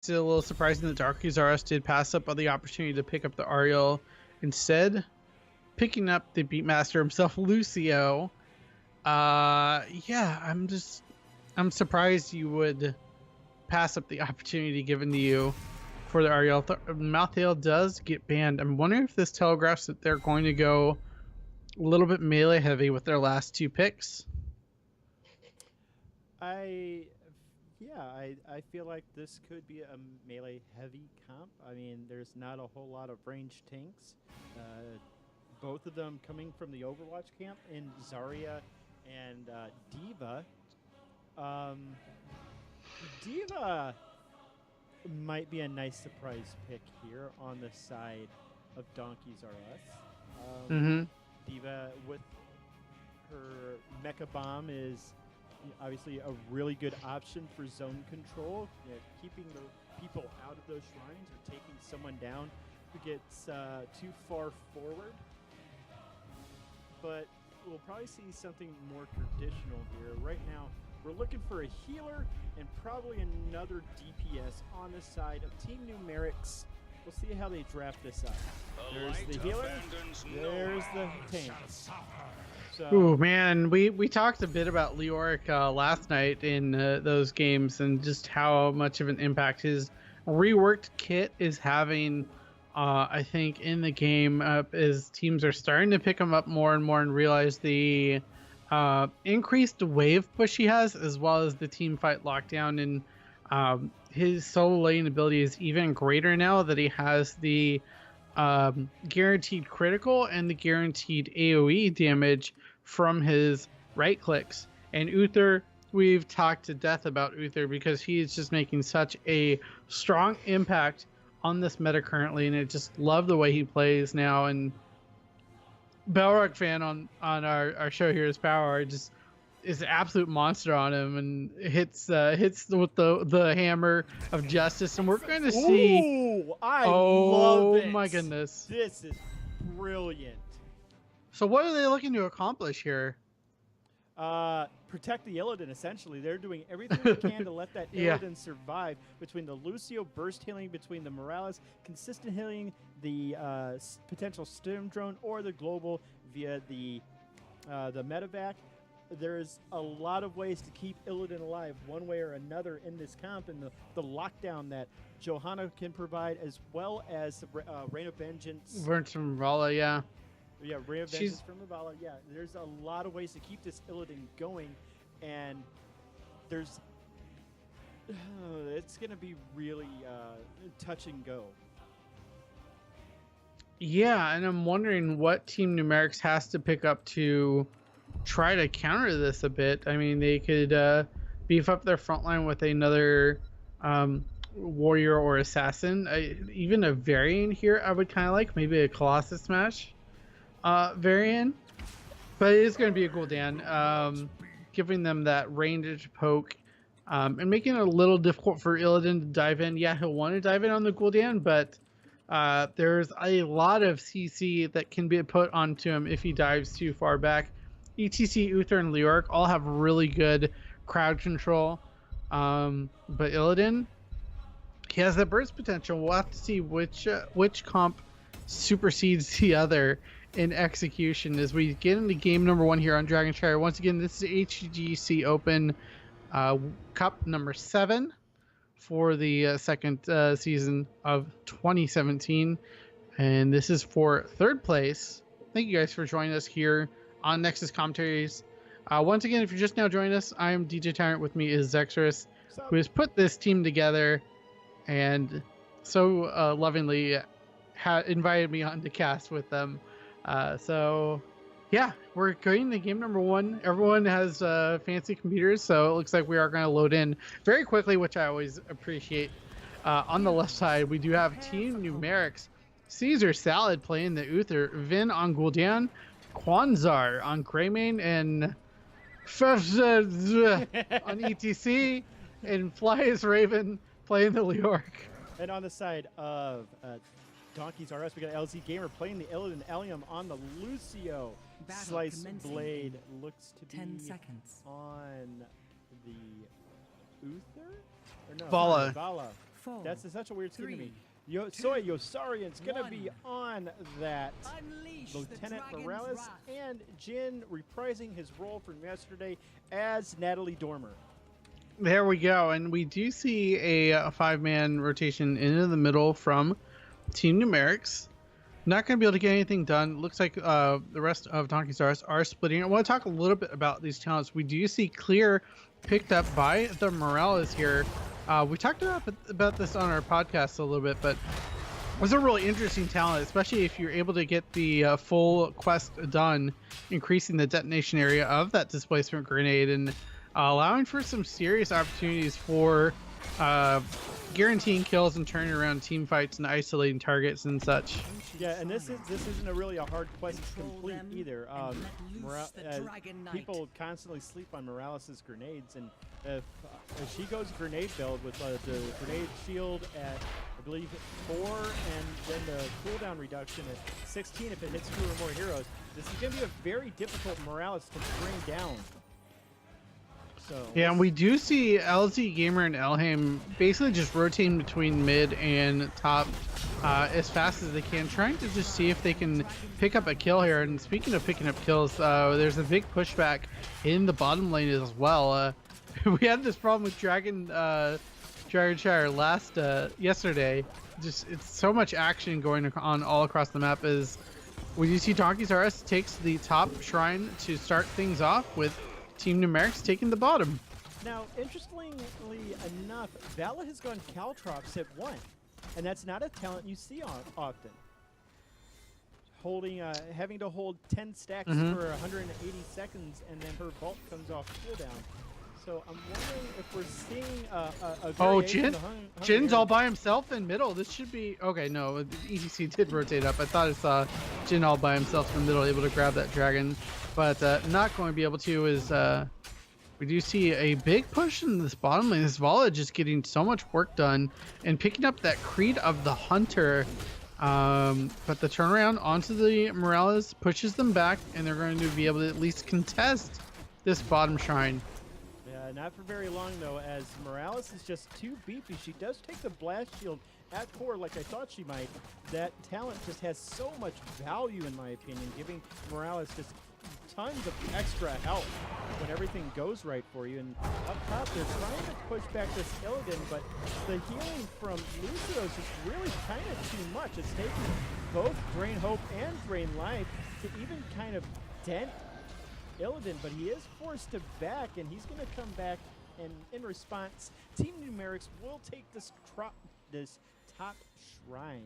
It's a little surprising that Darkies RS did pass up on the opportunity to pick up the Ariel, instead picking up the Beatmaster himself, Lucio. Yeah, I'm surprised you would pass up the opportunity given to you for the Ariel. Malthael does get banned. I'm wondering if this telegraphs that they're going to go a little bit melee heavy with their last two picks. I yeah, I feel like this could be a melee heavy comp. I mean, there's not a whole lot of ranged tanks. Both of them coming from the Overwatch camp in Zarya and Diva. Um, Diva might be a nice surprise pick here on the side of Donkeys R Us. Mm-hmm. Diva with her Mecha Bomb is obviously a really good option for zone control, keeping the people out of those shrines or taking someone down who gets too far forward. But we'll probably see something more traditional here. Right now, we're looking for a healer and probably another DPS on the side of Team Numerics. We'll see how they draft this up. There's the healer, there's the tank. So, ooh, man, we talked a bit about Leoric last night in those games and just how much of an impact his reworked kit is having. I think in the game, as teams are starting to pick him up more and more and realize the increased wave push he has, as well as the team fight lockdown, and his solo lane ability is even greater now that he has the guaranteed critical and the guaranteed AoE damage from his right clicks. And Uther, we've talked to death about Uther because he is just making such a strong impact on this meta currently, and I just love the way he plays now. And Balrog fan on our show here is Power just is an absolute monster on him and hits with the hammer of justice, and we're going to see. Ooh, I love it. Oh my goodness, this is brilliant. So what are they looking to accomplish here? Protect the Illidan, essentially. They're doing everything they can to let that Yeah. Illidan survive between the Lucio burst healing, between the Morales consistent healing, the potential Storm Drone, or the Global via the Medevac. There's a lot of ways to keep Illidan alive one way or another in this comp, and the lockdown that Johanna can provide, as well as Reign of Vengeance. Learned from Rala, yeah. Yeah, Ray of Vengeance from Lavala. Yeah, there's a lot of ways to keep this Illidan going, and there's it's gonna be really touch and go. Yeah, and I'm wondering what Team Numerics has to pick up to try to counter this a bit. I mean, they could beef up their front line with another warrior or assassin. Even a variant here I would kind of like, maybe a Colossus Smash variant, but it is going to be a Gul'dan, giving them that range poke, and making it a little difficult for Illidan to dive in. Yeah, he'll want to dive in on the Gul'dan, but there's a lot of CC that can be put onto him if he dives too far back. ETC, Uther, and Leoric all have really good crowd control, but Illidan, he has that burst potential. We'll have to see which comp supersedes the other in execution as we get into game number 1 here on Dragonshire. Once again, this is HGC Open Cup number 7 for the second season of 2017, and this is for third place. Thank you guys for joining us here on Nexus Commentaries. Once again, if you're just now joining us, I'm DJ Tyrant. With me is Zexorus, who has put this team together and so lovingly invited me on to cast with them. So yeah, we're going to game number 1. Everyone has fancy computers, so it looks like we are going to load in very quickly, which I always appreciate. On the left side, we do have Team Numerics. Caesar Salad playing the Uther, Vin on Gul'dan, Kwanzar on Greymane, and on ETC, and Fly's Raven playing the Leoric. And on the side of Donkeys RS, we got LZ Gamer playing the Illidan Allium on the Lucio. Battle Slice commencing Blade in looks to 10 be seconds. on the Uther? Or no, Vala. Vala. That's such a weird skin to me. Soy Yosarian's going to be on that Lieutenant Morales, and Jin reprising his role from yesterday as Natalie Dormer. There we go. And we do see a 5-man rotation into the middle from Team Numerics. Not going to be able to get anything done. Looks like the rest of Donkey Stars are splitting. I want to talk a little bit about these talents. We do see Clear picked up by the Morales here. We talked about this on our podcast a little bit, but it was a really interesting talent, especially if you're able to get the full quest done, increasing the detonation area of that displacement grenade and allowing for some serious opportunities for guaranteeing kills and turning around team fights and isolating targets and such. Yeah, and this isn't really a hard quest to complete either. People constantly sleep on Morales' grenades, and if she goes grenade build with the grenade shield at, I believe, 4, and then the cooldown reduction at 16 if it hits 2 or more heroes, this is going to be a very difficult Morales to bring down. So yeah, and we do see LZ Gamer and Elheim basically just rotating between mid and top as fast as they can, trying to just see if they can pick up a kill here. And speaking of picking up kills, there's a big pushback in the bottom lane as well. We had this problem with Dragonshire yesterday. Just it's so much action going on all across the map. As we do see Donkey's RS takes the top shrine to start things off with Team Numerics taking the bottom. Now, interestingly enough, Vala has gone Caltrops at 1, and that's not a talent you see often. Having to hold 10 stacks for 180 seconds, and then her vault comes off cooldown. So I'm wondering if we're seeing a variation of the Jin's all by himself in middle. This should be okay. No, ETC did rotate up. I thought I saw Jin all by himself in the middle, able to grab that dragon, but not going to be able to. Is we do see a big push in this bottom lane. This Vala just getting so much work done and picking up that Creed of the Hunter. But the turnaround onto the Morales pushes them back, and they're going to be able to at least contest this bottom shrine. Not for very long, though, as Morales is just too beefy. She does take the blast shield at core like I thought she might. That talent just has so much value, in my opinion, giving Morales just tons of extra help when everything goes right for you. And up top, they're trying to push back this Illidan, but the healing from Lucio is just really kind of too much. It's taking both Drain Hope and Drain Life to even kind of dent Illidan, but he is forced to back, and he's going to come back, and in response, Team Numerics will take this top shrine.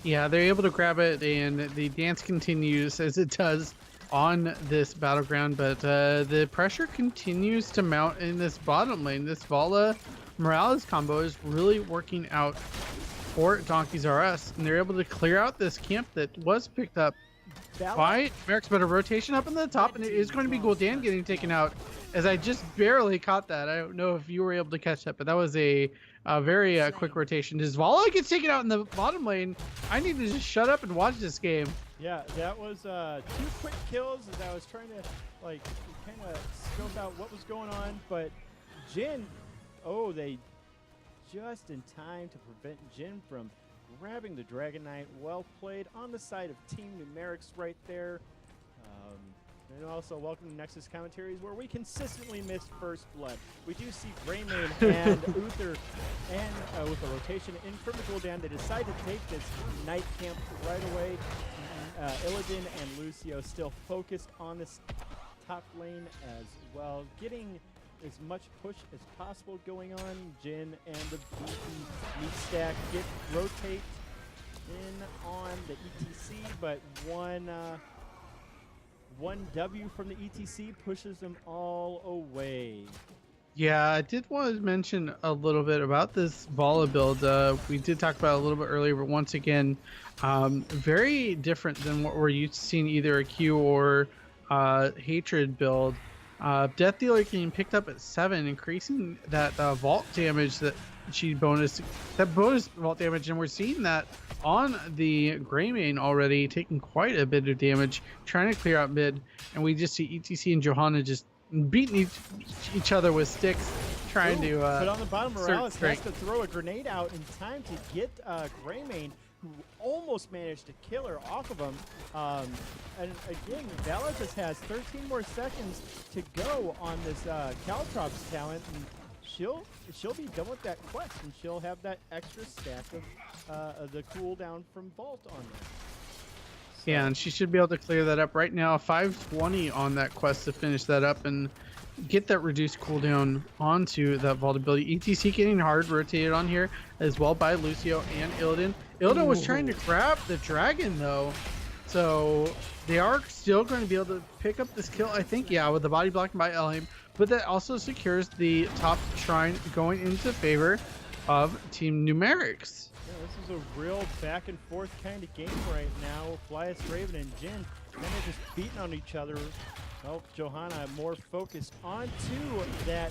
Yeah, they're able to grab it, and the dance continues as it does on this battleground, but the pressure continues to mount in this bottom lane. This Vala Morales combo is really working out for Donkey's RS, and they're able to clear out this camp that was picked up by Numerics, but a rotation up in the top, and it is going to be Gul'dan getting taken out, as I just barely caught that. I don't know if you were able to catch that, but that was a very quick rotation. Does Vala gets taken out in the bottom lane? I need to just shut up and watch this game. Yeah, that was 2 quick kills as I was trying to like kind of scope out what was going on, but Jin, they just in time to prevent Jin from grabbing the Dragon Knight. Well played on the side of Team Numerics right there. And also welcome to Nexus Commentaries, where we consistently miss First Blood. We do see Greymane and Uther, and with a rotation in from the Gul'dan, they decide to take this Knight camp right away. Illidan and Lucio still focused on this top lane as well, getting as much push as possible going on. Jin and the beefy meat stack rotate in on the ETC, but one W from the ETC pushes them all away. Yeah, I did want to mention a little bit about this Vala build. We did talk about it a little bit earlier, but once again, very different than what we're used to seeing, either a Q or Hatred build. Death Dealer getting picked up at 7, increasing that vault damage that she bonus vault damage, and we're seeing that on the Greymane already, taking quite a bit of damage, trying to clear out mid, and we just see ETC and Johanna just beating each other with sticks, trying to. But on the bottom, Morales has straight. to throw a grenade out in time to get Greymane, who almost managed to kill her off of him. And again, Vala just has 13 more seconds to go on this Caltrops talent, and she'll be done with that quest, and she'll have that extra stack of the cooldown from Vault on there. So. Yeah, and she should be able to clear that up right now. 520 on that quest to finish that up and get that reduced cooldown onto that vault ability. ETC getting hard rotated on here as well by Lucio and Illidan. Illidan was trying to grab the dragon though, so they are still going to be able to pick up this kill, I think, yeah, with the body blocking by Elheim, but that also secures the top shrine going into favor of Team Numerics. Yeah, this is a real back and forth kind of game right now. Flyas, Raven, and Jin kind of just beating on each other. Well, Johanna more focused onto that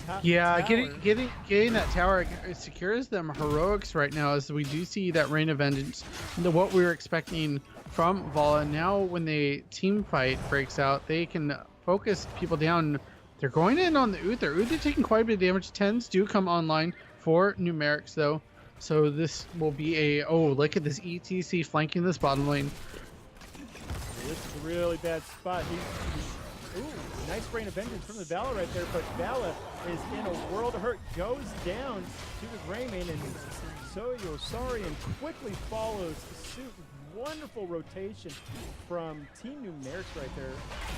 top yeah, tower. getting that tower, it secures them heroics right now, as we do see that Rain of Vengeance, what we were expecting from Vala. Now when the team fight breaks out, they can focus people down. They're going in on the Uther. Uther taking quite a bit of damage. 10s do come online for Numerics though, so this will be a, oh, look at this ETC flanking this bottom lane. This is a really bad spot. Ooh, nice Rain of Vengeance from the Vala right there, but Vala is in a world of hurt. Goes down to the Greymane, and Soyo sorry and quickly follows suit. Wonderful rotation from Team Numerics right there.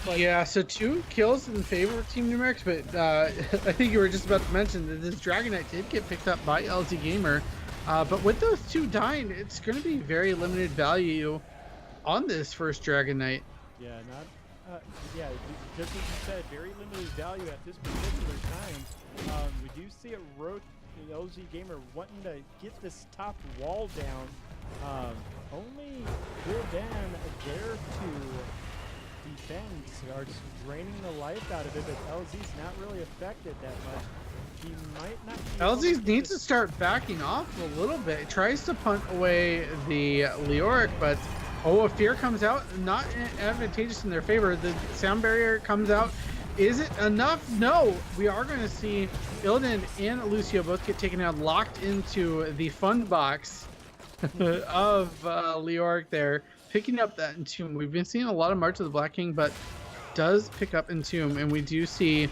But yeah, so 2 kills in favor of Team Numerics, but I think you were just about to mention that this Dragon Knight did get picked up by LZ Gamer. But with those 2 dying, it's going to be very limited value on this first Dragon Knight. Yeah, yeah, just as you said, very limited value at this particular time. We do see it LZ Gamer wanting to get this top wall down. Only Gul'dan there to defend, are just draining the life out of it, but LZ's not really affected that much. He might not be LZ needs to start backing off a little bit. It tries to punt away the Leoric, but oh, a fear comes out, not advantageous in their favor. The sound barrier comes out. Is it enough? No. We are going to see Illidan and Lucio both get taken out, locked into the fun box of Leoric there, picking up that Entomb. We've been seeing a lot of March of the Black King, but does pick up Entomb, and we do see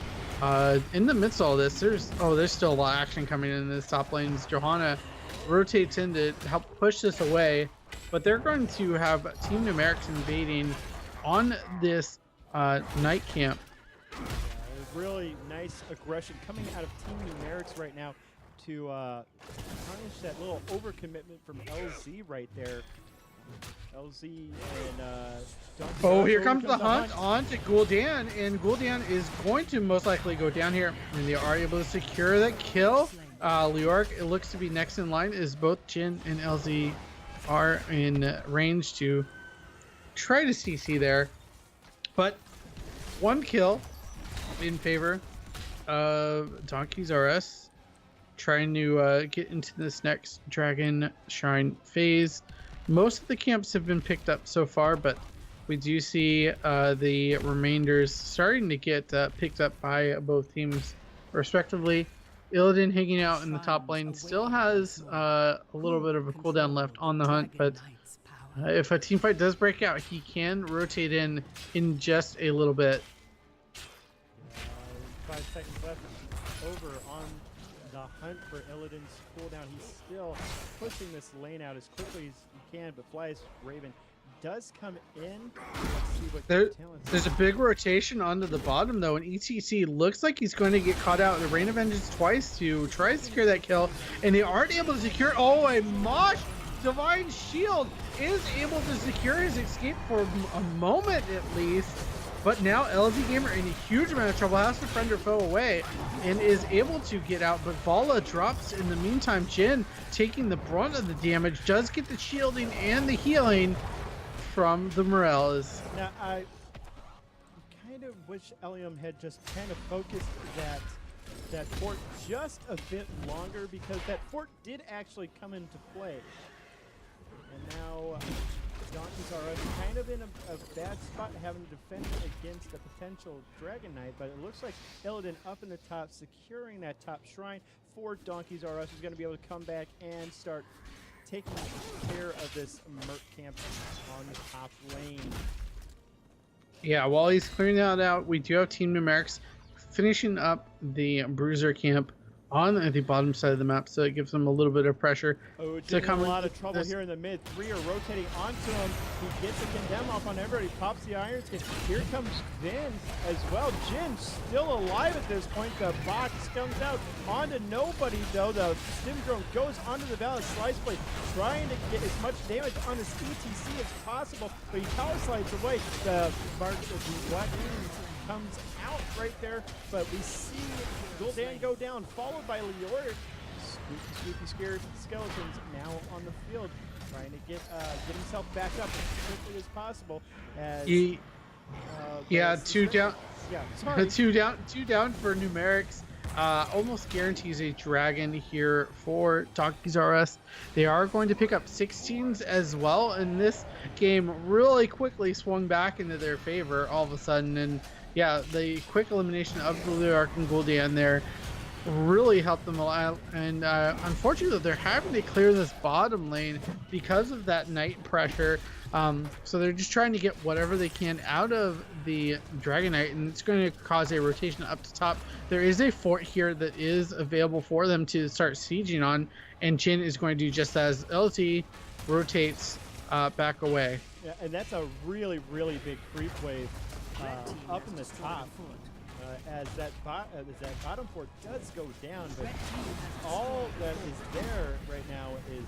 in the midst of all this, there's still a lot of action coming in this top lane. Johanna rotates in to help push this away, but they're going to have Team Numerics invading on this night camp. Really nice aggression coming out of Team Numerics right now to punish that little overcommitment from LZ right there. LZ and oh, here comes the hunt on to Gul'dan, and Gul'dan is going to most likely go down here, and they are able to secure that kill. Leoric, it looks to be next in line, as both Jin and LZ are in range to try to CC there, but 1 kill in favor of Donkey's RS, trying to get into this next Dragon Shrine phase. Most of the camps have been picked up so far, but we do see the remainders starting to get picked up by both teams respectively. Illidan hanging out in the top lane still has a little bit of a cooldown left on the hunt, but if a team fight does break out, he can rotate in just a little bit. 5 seconds left. Over on the hunt for Illidan's cooldown. He's still pushing this lane out as quickly as he can, but Flyas Raven does come in. Let's see what there's a big rotation onto the bottom though, and ETC looks like he's going to get caught out. The Rain of Vengeance twice to try to secure that kill, and they aren't able to secure. Oh, a Mosh Divine Shield is able to secure his escape for a moment at least. But now LZ Gamer in a huge amount of trouble, has to friend or foe away, and is able to get out. But Vala drops in the meantime. Jin, taking the brunt of the damage, does get the shielding and the healing from the Morales. Now, I kind of wish Elliam had just kind of focused that fort just a bit longer, because that fort did actually come into play. And now Donkeys are kind of in a bad spot having to defend against a potential Dragon Knight, but it looks like Illidan up in the top, securing that top shrine for Donkeys R Us, who's going to be able to come back and start taking care of this Merc camp on the top lane. Yeah, while he's clearing that out, we do have Team Numerics finishing up the Bruiser camp on the bottom side of the map, so it gives them a little bit of pressure. Oh, Jin in a lot of trouble here in the mid. 3 are rotating onto him. He gets a condemn off on everybody. Pops the Iron Skin. Here comes Vin as well. Jin still alive at this point. The box comes out onto nobody, though. The Stim Drone goes onto the Valid Slice Blade, trying to get as much damage on this ETC as possible, but he power slides away. The Black Union comes out right there, but we see Gul'dan go down, followed by Leoric. Spooky scared skeletons now on the field, trying to get himself back up as quickly as possible. As two down. Yeah, sorry. two down for Numerics. Almost guarantees a dragon here for Donkeys R Us. They are going to pick up 16s as well, and this game really quickly swung back into their favor all of a sudden. And yeah, the quick elimination of the Leoric and Gul'dan there really helped them a lot. And unfortunately, they're having to clear this bottom lane because of that Knight pressure. So they're just trying to get whatever they can out of the Dragon Knight, and it's going to cause a rotation up to top. There is a fort here that is available for them to start sieging on, and Jin is going to do just as LT rotates back away. Yeah, and that's a really, really big creep wave up in the top. As that bottom fort does go down, but all that is there right now is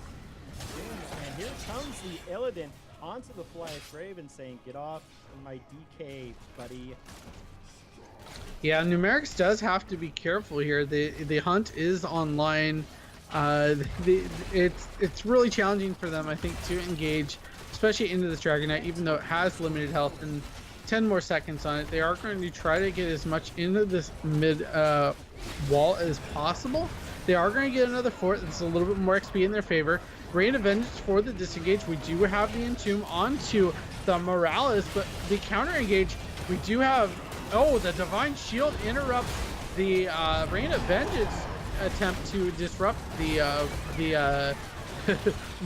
Jin. And here comes the Illidan onto the Flying Raven saying, "Get off my DK, buddy." Yeah, Numerics does have to be careful here. The hunt is online. It's really challenging for them, I think, to engage, especially into this Dragon Knight, even though it has limited health and 10 more seconds on it. They are going to try to get as much into this mid wall as possible. They are going to get another fort that's a little bit more XP in their favor. Rain of Vengeance for the disengage. We do have the Entomb onto the Morales, but the counter engage, we do have, the Divine Shield interrupts the Rain of Vengeance attempt to disrupt the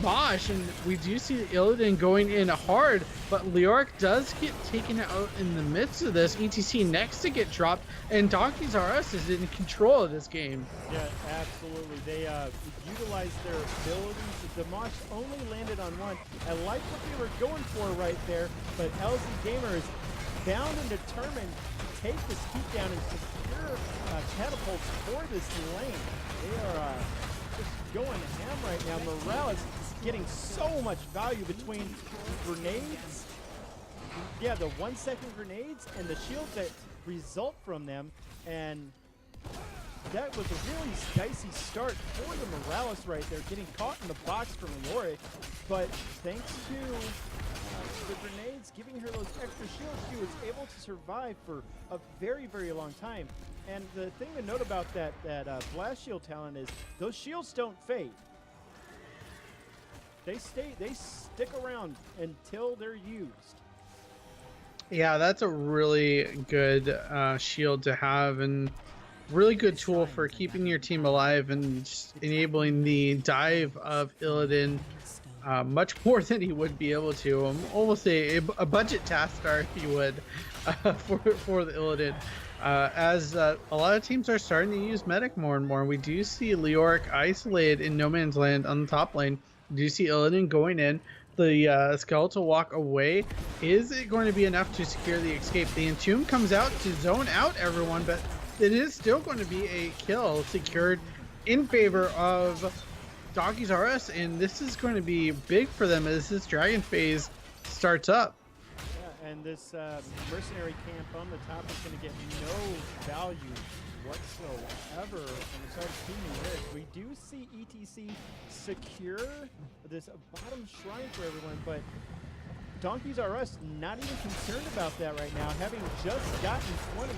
Mosh, and we do see Illidan going in hard, but Leoric does get taken out in the midst of this. ETC next to get dropped, and Donkeys R Us is in control of this game. Yeah, absolutely. They utilized their abilities. The Mosh only landed on one. I like what they were going for right there, but LZ Gamer is bound and determined to take this keep down and secure catapults for this lane. They are just going ham right now. Morales is getting so much value between grenades, the 1 second grenades and the shields that result from them, and that was a really dicey start for the Morales right there, getting caught in the box from Leoric, but thanks to the grenades giving her those extra shields, she was able to survive for a very, very long time. And the thing to note about that blast shield talent is those shields don't fade. They stick around until they're used. Yeah, that's a really good shield to have, and really good tool for keeping your team alive and just enabling the dive of Illidan much more than he would be able to. Almost a budget task star, if you would, for the Illidan. As a lot of teams are starting to use Medic more and more. We do see Leoric isolated in no man's land on the top lane. We do see Illidan going in. The skeletal walk away. Is it going to be enough to secure the escape? The Entomb comes out to zone out everyone, but it is still going to be a kill secured in favor of Donkeys R Us, and this is going to be big for them as this dragon phase starts up. Yeah, and this mercenary camp on the top is going to get no value whatsoever on the side of Team Numerics. We do see ETC secure this bottom shrine for everyone, but Donkeys R Us not even concerned about that right now, having just gotten 20s.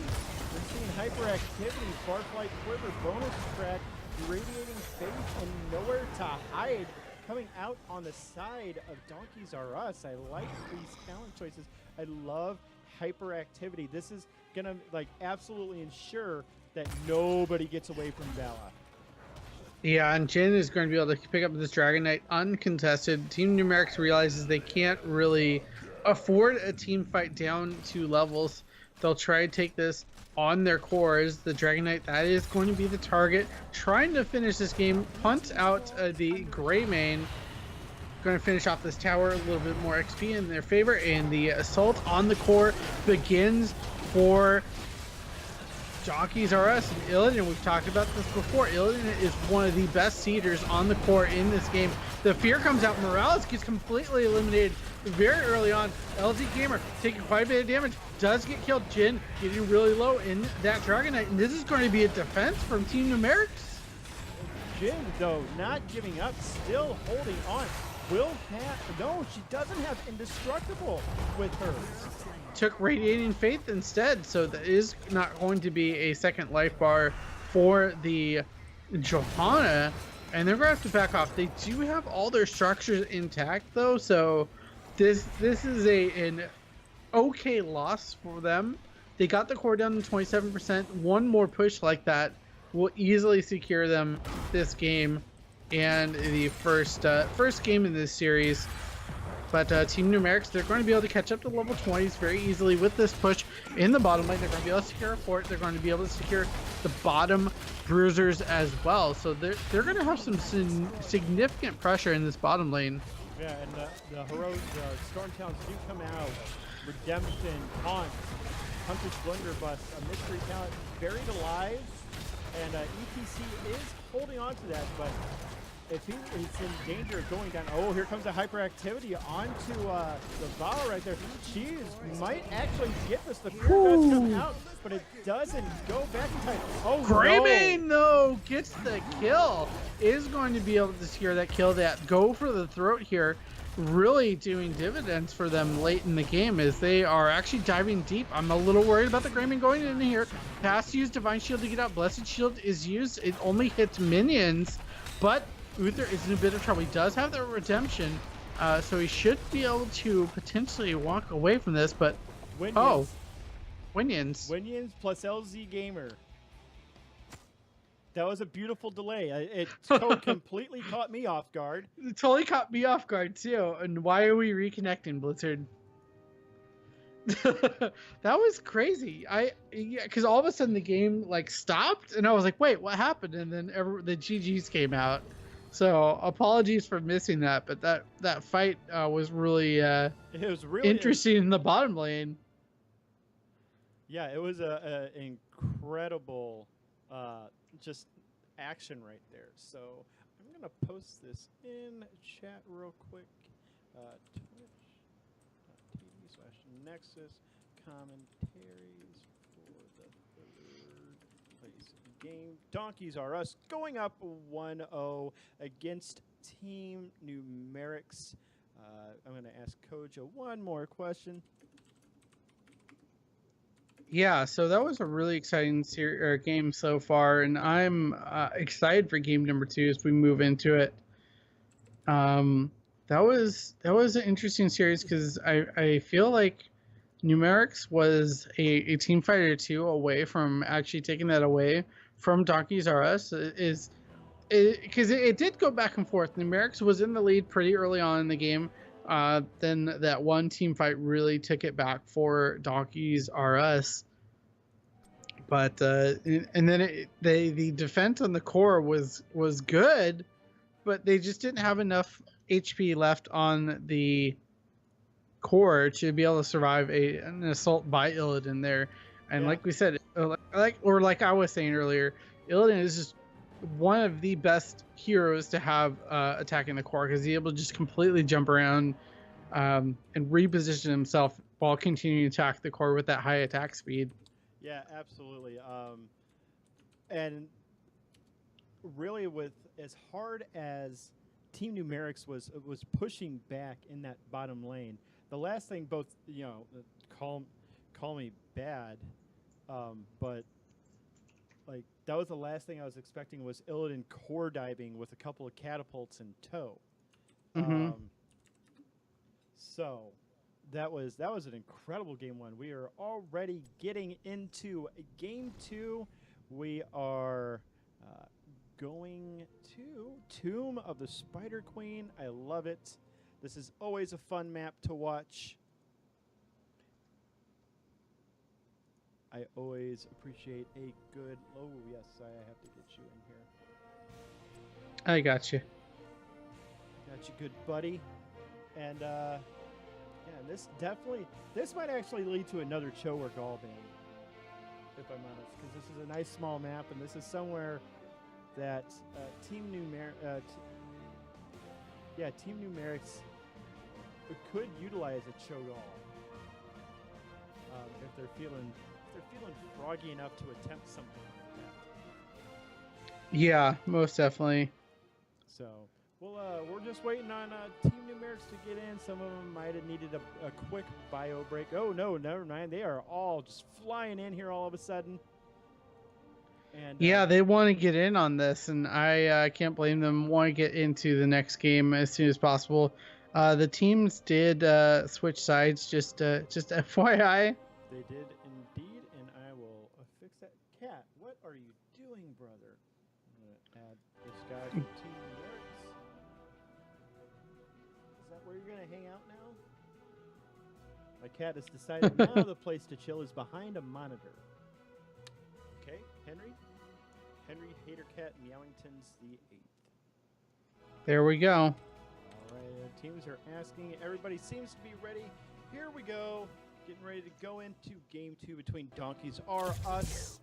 We're seeing hyperactivity, Farflight Quiver, bonus track, radiating faith, and nowhere to hide coming out on the side of Donkeys R Us. I like these talent choices. I love hyperactivity. This is gonna like absolutely ensure that nobody gets away from Bella. Yeah, and Jin is going to be able to pick up this Dragon Knight uncontested. Team Numerics realizes they can't really afford a team fight down 2 levels. They'll try to take this on their cores. The Dragon Knight, that is going to be the target. Trying to finish this game, punt out the Gray Mane. Going to finish off this tower, a little bit more XP in their favor, and the assault on the core begins for Donkeys R Us and Illidan. We've talked about this before. Illidan is one of the best seeders on the core in this game. The fear comes out. Morales gets completely eliminated very early on. LZ Gamer taking quite a bit of damage. Does get killed. Jin getting really low in that Dragon Knight. And this is going to be a defense from Team Numerics. Jin, though, not giving up, still holding on. Will have... No, she doesn't have Indestructible with her. Took Radiating Faith instead, so that is not going to be a second life bar for the Johanna, and they're going to have to back off. They do have all their structures intact though, so this is an okay loss for them. They got the core down to 27%. One more push like that will easily secure them this game and the first game in this series. But Team Numerics, they're going to be able to catch up to level 20s very easily with this push in the bottom lane. They're going to be able to secure a fort. They're going to be able to secure the bottom bruisers as well. So they're going to have some significant pressure in this bottom lane. Yeah, and the heroic Storm Talents do come out. Redemption, Taunt, Hunter's Blunderbuss, a mystery talent buried alive. And ETC is holding on to that, but if he's in danger of going down, oh, here comes the hyperactivity onto the Vala right there. She might actually get this. The fear does come out, but it doesn't go back in time. Oh, Greymane, though, gets the kill. Is going to be able to secure that kill. That go for the throat here, really doing dividends for them late in the game as they are actually diving deep. I'm a little worried about the Greymane going in here. Has to use Divine Shield to get out. Blessed Shield is used. It only hits minions, but Uther is in a bit of trouble. He does have the redemption, so he should be able to potentially walk away from this, but Winions. Winions plus LZ Gamer. That was a beautiful delay. It completely caught me off guard. It totally caught me off guard too. And why are we reconnecting, Blizzard? That was crazy. Because all of a sudden the game like stopped, and I was like, wait, what happened? And then the GGs came out. So apologies for missing that, but that fight was really it was really interesting in the bottom lane. Yeah, it was a incredible just action right there. So I'm gonna post this in chat real quick. Twitch.tv/Nexus commentaries for the third place game. Donkeys R Us going up 1-0 against Team Numerics. I'm going to ask Koja one more question. Yeah, so that was a really exciting game so far, and I'm excited for game number 2 as we move into it. That was an interesting series because I feel like Numerics was a team fight or 2 away from actually taking that away from Donkeys R Us. Because it did go back and forth. Numerics was in the lead pretty early on in the game. Then that one team fight really took it back for Donkeys R Us. But and then the defense on the core was good, but they just didn't have enough HP left on the core to be able to survive an assault by Illidan there. And yeah. like we said, like I was saying earlier, Illidan is just one of the best heroes to have attacking the core because he's able to just completely jump around and reposition himself while continuing to attack the core with that high attack speed. Yeah, absolutely. And really, with as hard as Team Numerics was pushing back in that bottom lane, the last thing, both call me bad, but like that was the last thing I was expecting was Illidan core diving with a couple of catapults in tow. Mm-hmm. So that was an incredible game one. We are already getting into game two. We are going to Tomb of the Spider Queen. I love it. This is always a fun map to watch. I always appreciate a good. Oh yes, I have to get you in here. I got you. Got you, good buddy. And yeah, this might actually lead to another Chower Gall ban, if I'm honest, because this is a nice small map, and this is somewhere that Team Numerics could utilize a Cho'Gall if they're feeling froggy enough to attempt something like that. Yeah, most definitely. So, well, we're just waiting on Team Numerics to get in. Some of them might have needed a quick bio break. Oh, no, never mind. They are all just flying in here all of a sudden. And yeah, they want to get in on this, and I can't blame them. Want to get into the next game as soon as possible. The teams did switch sides, just FYI. They did indeed, and I will fix that. Cat, what are you doing, brother? I'm going to add this guy from Team Numerics. Is that where you're going to hang out now? My cat has decided now the place to chill is behind a monitor. Okay, Henry Hatercat Meowington's the 8th. There we go. All right, teams are asking. Everybody seems to be ready. Here we go. Getting ready to go into game 2 between Donkeys R Us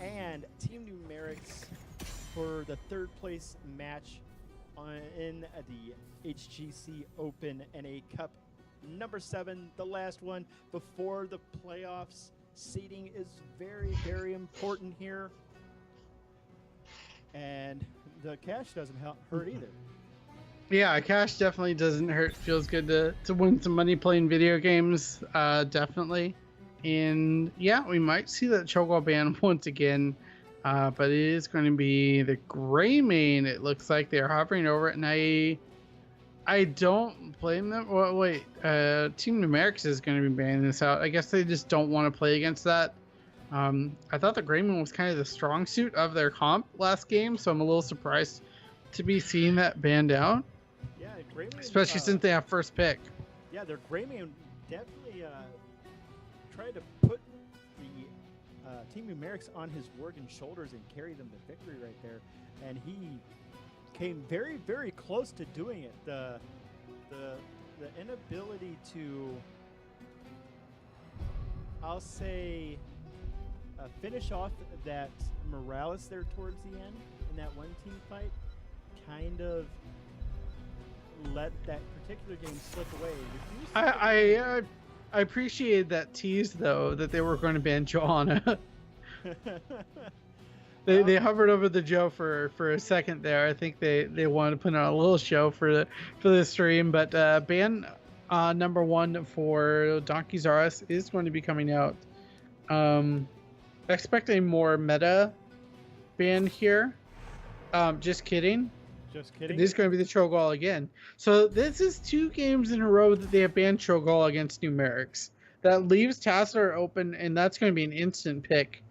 and Team Numerics for the 3rd place match in the HGC Open NA Cup number 7, the last one before the playoffs. Seeding is very, very important here. And the cash doesn't hurt either. Yeah, cash definitely doesn't hurt. Feels good to win some money playing video games, definitely. And yeah, we might see that Cho'Gall ban once again, but it is going to be the gray main. It looks like they're hovering over it, and I don't blame them. Well, wait, Team Numerics is going to be banning this out. I guess they just don't want to play against that. I thought the gray main was kind of the strong suit of their comp last game, so I'm a little surprised to be seeing that banned out. Yeah, gray main, especially since they have first pick. Yeah, their gray main definitely tried to put the Team Numerics on his Worgen shoulders and carry them to victory right there, and he came very, very close to doing it. The inability to, I'll say, finish off that Morales there towards the end in that one team fight kind of let that particular game slip away. I appreciated that tease though, that they were going to ban Johanna. They hovered over the Joe for a second there. I think they wanted to put on a little show for the stream, but ban number 1 for Donkeys R Us is going to be coming out. Expect a more meta ban here. Just kidding. Just kidding. This is going to be the Cho'Gall again. So this is 2 games in a row that they have banned Cho'Gall against Numerics. That leaves Tassadar open, and that's going to be an instant pick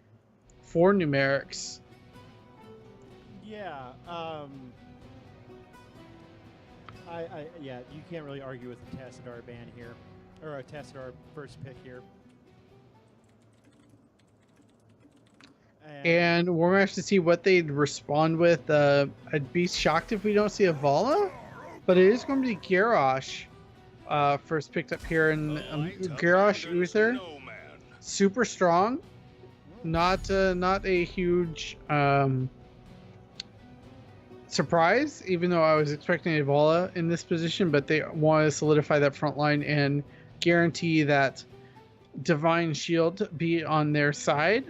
for Numerics. Yeah. Yeah, you can't really argue with the Tassadar ban here, or a Tassadar first pick here. And we're going to have to see what they'd respond with. I'd be shocked if we don't see a Vala, but it is going to be Garrosh first picked up here. And Garrosh Uther, super strong. Not a huge surprise, even though I was expecting a Vala in this position, but they want to solidify that front line and guarantee that Divine Shield be on their side.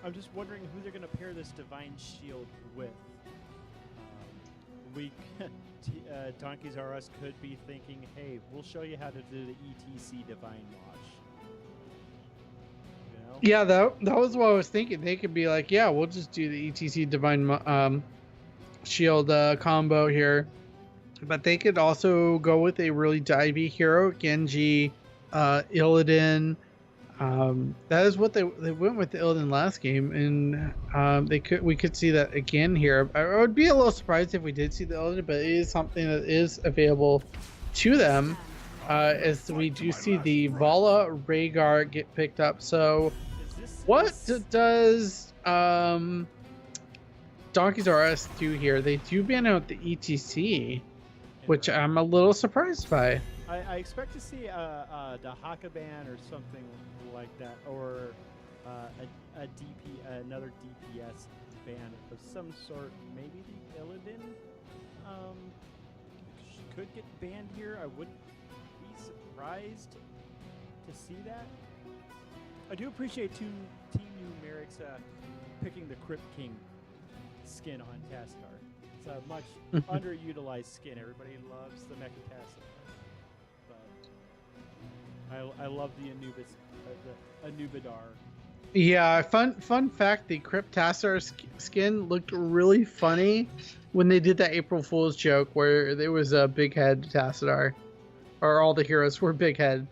I'm just wondering who they're going to pair this Divine Shield with. Donkeys R Us could be thinking, hey, we'll show you how to do the ETC Divine Watch. You know? Yeah, that was what I was thinking. They could be like, yeah, we'll just do the ETC Divine Shield combo here. But they could also go with a really divey hero, Genji, Illidan. That is what they went with the Illidan last game, and we could see that again here. I would be a little surprised if we did see the Illidan, but it is something that is available to them, as we do see the Vala Rhaegar get picked up. So, what does Donkey's RS do here? They do ban out the ETC, which I'm a little surprised by. I expect to see the Haka ban or something like that, or another DPS ban of some sort. Maybe the Illidan could get banned here. I wouldn't be surprised to see that. I do appreciate Team Numerics picking the Crypt King skin on Tassadar. It's a much underutilized skin. Everybody loves the Mecha Tassadar, but I love the Anubidar. Yeah, fun fact: the Crypt Tassadar skin looked really funny when they did that April Fool's joke where there was a big head Tassadar, or all the heroes were big head.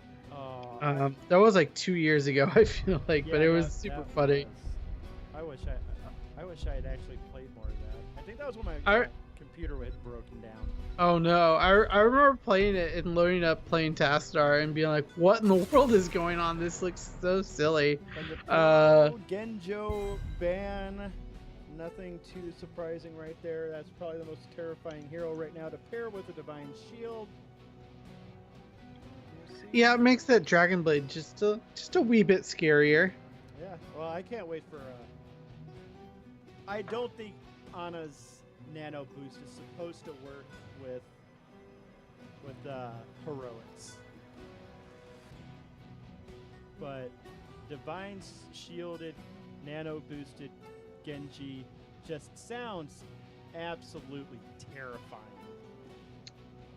That was like 2 years ago, I feel like, yeah, but it was super funny. I wish I had actually played more of that. I think that was when my computer had broken down. Oh no, I remember playing it and loading up playing Tassadar and being like, what in the world is going on? This looks so silly. And the Genjo ban, nothing too surprising right there. That's probably the most terrifying hero right now to pair with a Divine Shield. Yeah, it makes that Dragon Blade just a wee bit scarier. Yeah, well, I can't wait for. I don't think Ana's Nano Boost is supposed to work with Heroics, but Divine Shielded, Nano Boosted Genji just sounds absolutely terrifying.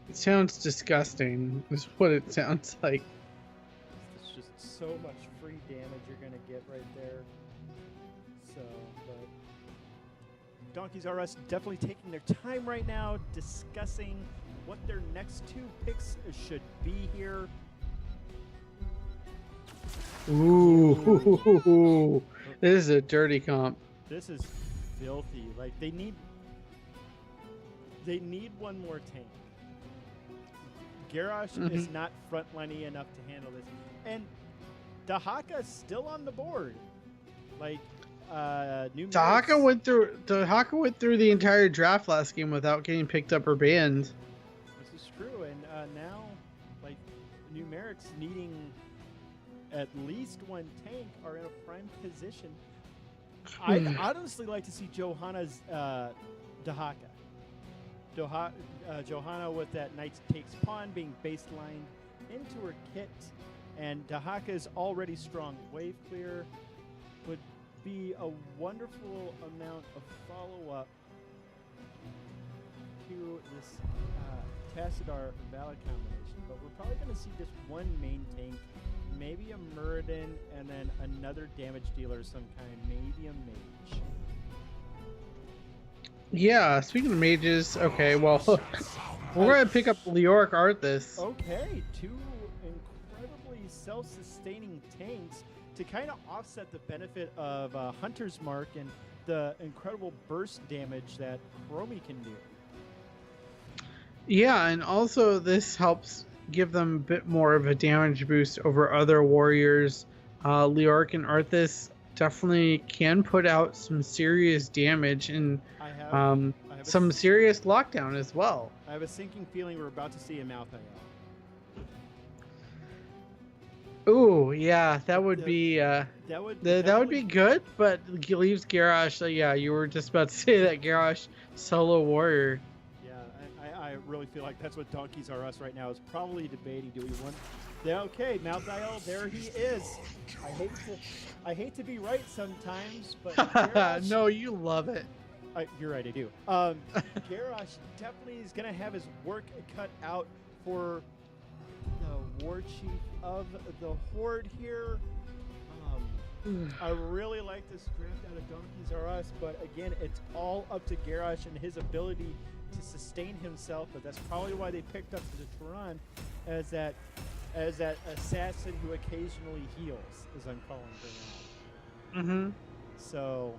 It sounds disgusting, is what it sounds like. It's just so much free damage you're going to get right there. So, but Donkeys R Us definitely taking their time right now, discussing what their next two picks should be here. Ooh, this is a dirty comp. This is filthy. Like, they need one more tank. Garrosh is not frontlining enough to handle this, and Dahaka is still on the board. Like, Dahaka went through the entire draft last game without getting picked up or banned. This is true, and now, like, Numerics needing at least one tank are in a prime position. I'd honestly like to see Johanna's Dahaka. Johanna with that Knight Takes Pawn being baselined into her kit, and Dahaka is already strong. Wave clear would be a wonderful amount of follow-up to this Tassadar Valid combination, but we're probably going to see just one main tank, maybe a Muradin, and then another damage dealer of some kind, maybe a mage. Yeah, speaking of mages, okay, well, we're going to pick up Leoric Arthas. Okay, two incredibly self-sustaining tanks to kind of offset the benefit of Hunter's Mark and the incredible burst damage that Chromie can do. Yeah, and also this helps give them a bit more of a damage boost over other warriors. Leoric and Arthas definitely can put out some serious damage and some serious lockdown as well. I have a sinking feeling we're about to see a Malthael. Ooh, yeah, that would be good, but leaves Garrosh. Yeah, you were just about to say that Garrosh solo warrior. Yeah, I really feel like that's what Donkeys R Us right now is probably debating. Do we want? Yeah, okay, Malthael, there he is. I hate to be right sometimes, but Garrosh, no, you love it. You're right, I do. Garrosh definitely is gonna have his work cut out for the war chief of the Horde here. I really like this draft out of Donkeys R Us, but again, it's all up to Garrosh and his ability to sustain himself. But that's probably why they picked up the Turan as that assassin who occasionally heals, as I'm calling her now. Mm-hmm. So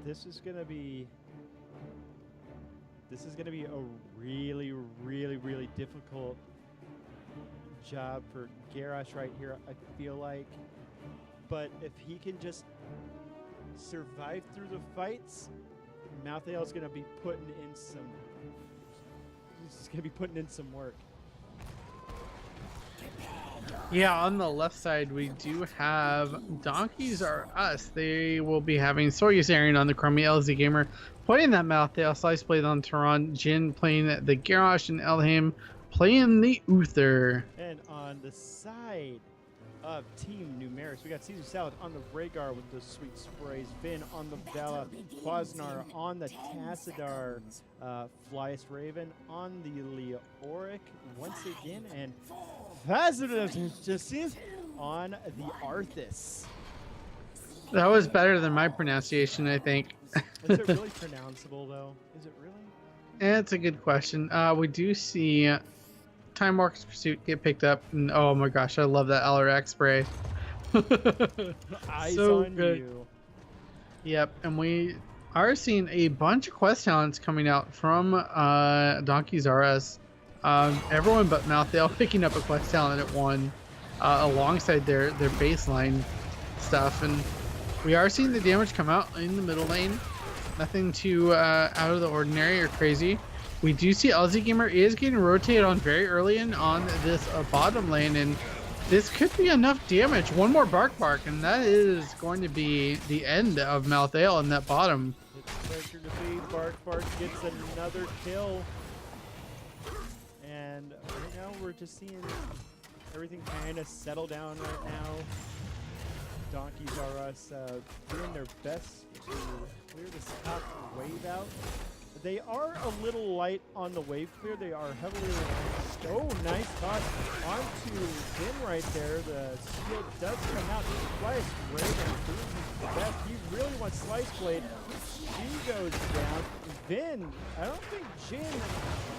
this is gonna be a really, really, really difficult job for Garrosh right here, I feel like. But if he can just survive through the fights, Malthael's gonna be putting in some work. Yeah, on the left side, we do have Donkeys R Us. They will be having Soyuz airing on the Chromie, LZ Gamer playing that Malthael, Slice played on Turan, Jin playing the Garrosh, and Elhaim playing the Uther. And on the side of Team Numerics, we got Caesar Salad on the Rhaegar with the sweet sprays, Vin on the Bella, Quasnar on the Tassadar, Flyest Raven on the Leoric once again, and just on the Arthas. That was better than my pronunciation, I think. Is it really pronounceable, though? Is it really? It's a good question. We do see Time Walker's Pursuit get picked up, and oh my gosh, I love that LRX spray. Eyes so on good. you. Yep, and we are seeing a bunch of quest talents coming out from Donkeys R Us. Everyone but Malthael picking up a quest talent at one, alongside their baseline stuff, and we are seeing the damage come out in the middle lane. Nothing too out of the ordinary or crazy. We do see LZ Gamer is getting rotated on very early in on this bottom lane, and this could be enough damage. One more Bark, and that is going to be the end of Malthael in that bottom. It's pressure to be. Bark gets another kill. And right now we're just seeing everything kind of settle down right now. Donkeys R Us doing their best to clear this top wave out. They are a little light on the wave clear. They are heavily reliant. Oh, nice toss onto Vin right there. The shield does come out. Slice Raven doing his best. He really wants Slice Blade. She goes down. Vin, I don't think Jin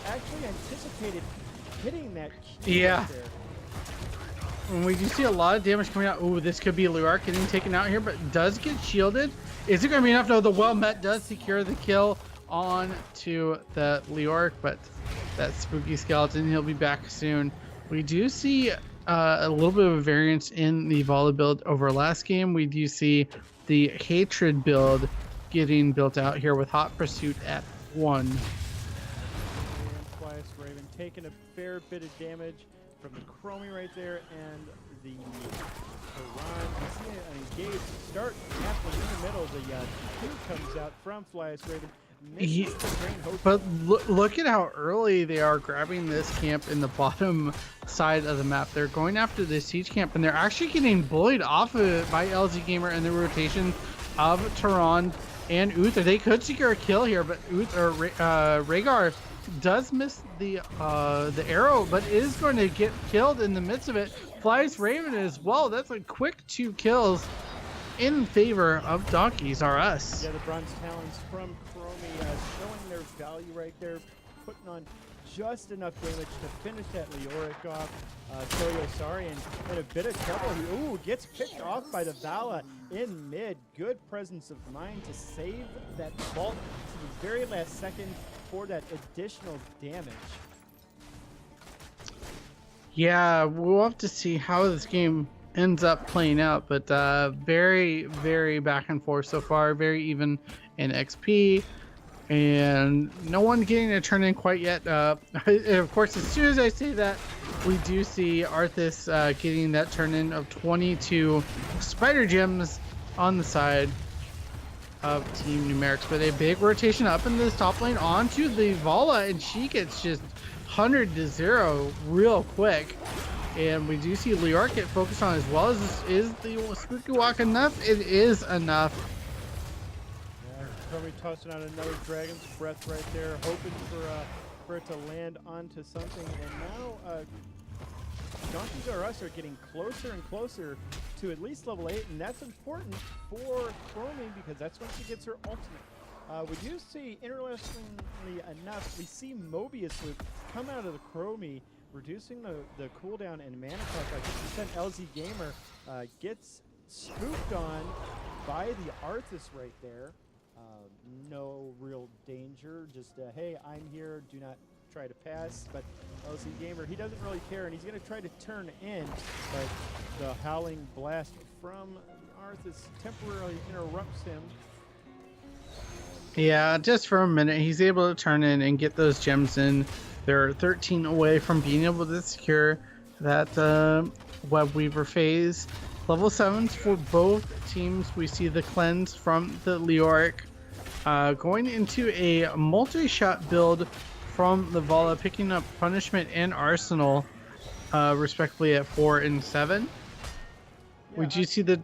actually anticipated hitting that key. Yeah. Right there. And we do see a lot of damage coming out. Ooh, this could be Luark getting taken out here, but does get shielded. Is it going to be enough? No, the Well Met does secure the kill on to the Leoric, but that spooky skeleton, he'll be back soon. We do see a little bit of a variance in the Vala build over last game. We do see the Hatred build getting built out here with Hot Pursuit at 1. And Flyest Raven taking a fair bit of damage from the Chromie right there, and the Haran. We see an engage start happening in the middle. The 2 comes out from Flyest Raven. But look at how early they are grabbing this camp in the bottom side of the map. They're going after this siege camp, and they're actually getting bullied off of it by LZ Gamer and the rotation of Turan and Uther. They could secure a kill here, but Rhaegar does miss the arrow, but is going to get killed in the midst of it. Flies Raven as well. That's a quick 2 kills in favor of Donkeys R Us. Yeah, the Bronze Talons from Chromie showing their value right there, putting on just enough damage to finish that Leoric off. Toyo Sarian in a bit of trouble. He gets picked off by the Vala in mid. Good presence of mind to save that vault to the very last second for that additional damage. Yeah, we'll have to see how this game ends up playing out, but very, very back and forth so far. Very even in XP, and no one getting a turn in quite yet. Of course, as soon as I say that, we do see Arthas getting that turn in of 22 Spider Gems on the side of Team Numerics. But a big rotation up in this top lane onto the Vala, and she gets just 100-0 real quick. And we do see Leoric get focused on as well. Is the Spooky Walk enough? It is enough. Yeah, Chromie tossing out another Dragon's Breath right there, hoping for it to land onto something. And now Donkeys R Us are getting closer and closer to at least level 8, and that's important for Chromie because that's when she gets her ultimate. We do see, interestingly enough, we see Mobius Loop come out of the Chromie, reducing the cooldown and mana cost by 50%. LZ Gamer gets spooked on by the Arthas right there. No real danger, just hey, I'm here, do not try to pass, but LZ Gamer, he doesn't really care, and he's going to try to turn in, but the Howling Blast from Arthas temporarily interrupts him. Yeah, just for a minute, he's able to turn in and get those gems in. They're 13 away from being able to secure that Web Weaver phase. Level 7s for both teams. We see the cleanse from the Leoric. Going into a multi-shot build from the Vala, picking up Punishment and Arsenal, respectively at 4 and 7. Yeah, Would you see the...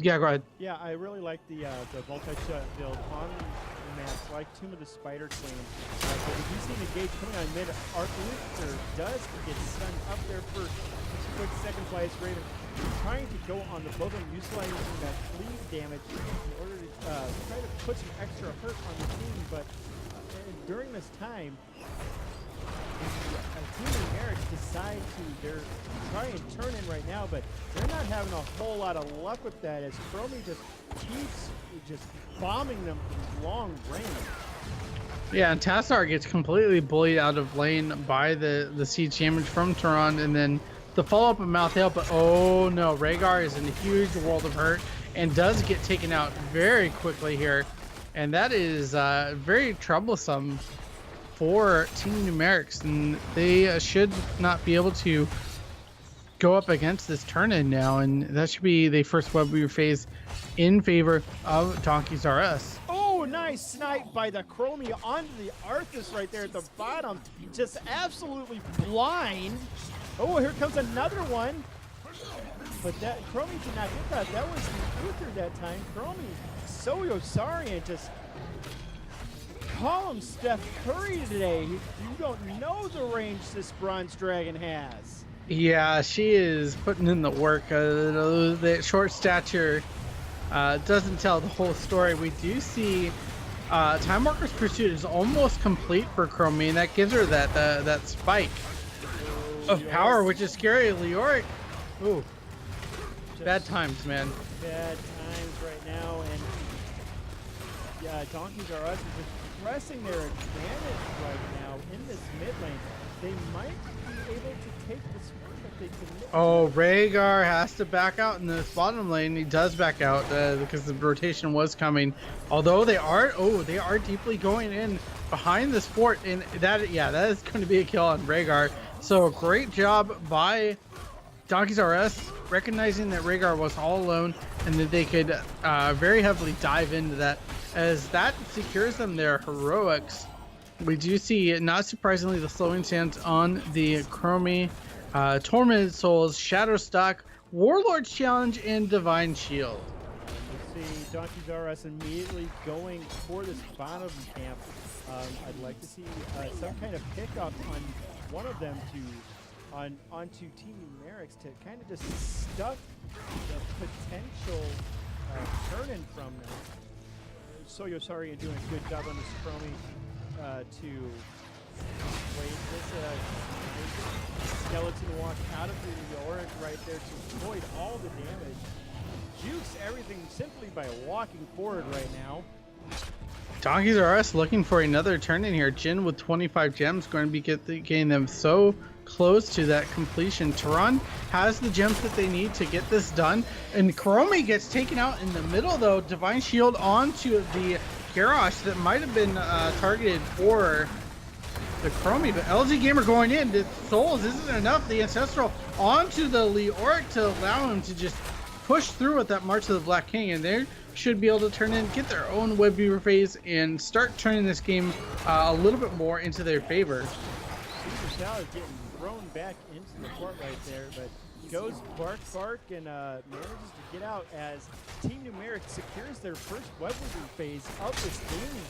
Yeah, go ahead. Yeah, I really like the multi-shot build on the maps, like Tomb of the Spider Queen. But we do see Negate coming on mid. Arthur does get stunned up there for just a quick second fly. Raven trying to go on the both of them, utilizing that cleave damage in order to try to put some extra hurt on the team. But during this time, Team Numerics decide to try and turn in right now, but they're not having a whole lot of luck with that as Chromie just keeps just bombing them from long range. Yeah, and Tassar gets completely bullied out of lane by the siege damage from Tehran, and then the follow-up of Mouth Hail, but oh no, Rhaegar is in a huge world of hurt and does get taken out very quickly here, and that is very troublesome for Team Numerics, and they should not be able to go up against this turn-in now, and that should be the first Web Weaver phase in favor of Donkeys R Us. Oh, nice snipe by the Chromie onto the Arthas right there at the bottom. Just absolutely blind. Oh, here comes another one. But that Chromie did not get that. That was the Uther that time. Chromie, Soyosarian just... Call him Steph Curry today. You don't know the range this Bronze Dragon has. Yeah, she is putting in the work. The short stature doesn't tell the whole story. We do see Time Walker's Pursuit is almost complete for Chromie, and that gives her that spike of power, which is scary. Leoric, ooh, bad times, man. Bad times right now, and yeah, Donkeys R Us is just pressing their advantage right now in this mid lane. They might be able to take this one, but they can. Oh, Rhaegar has to back out in this bottom lane. He does back out because the rotation was coming. Although they are deeply going in behind this fort, and that is going to be a kill on Rhaegar. So great job by Donkeys R Us, recognizing that Rhaegar was all alone and that they could very heavily dive into that, as that secures them their heroics. We do see, not surprisingly, the slowing stance on the Chromie, Tormented Souls, Shadowstock, Warlord's Challenge, and Divine Shield. We see Donkeys R Us immediately going for this bottom camp. I'd like to see some kind of pickup on one of them onto Team Numerics to kind of just stuff the potential turn-in from them. Soyosarian doing a good job on this Chromie to wait this skeleton walk out of the Leoric right there to avoid all the damage. Jukes everything simply by walking forward right now. Donkeys R Us looking for another turn in here. Jin with 25 gems going to be getting them so close to that completion. Tehran has the gems that they need to get this done, and Chromie gets taken out in the middle though. Divine Shield onto the Garrosh that might have been targeted for the Chromie, but LZ Gamer going in. The Souls isn't enough. The Ancestral onto the Leoric to allow him to just push through with that March of the Black King, and they should be able to turn in, get their own Web Weaver phase, and start turning this game a little bit more into their favor. Caesar Salad getting thrown back into the court right there, but goes bark, and manages to get out as Team Numerics secures their first Web Weaver phase of this game.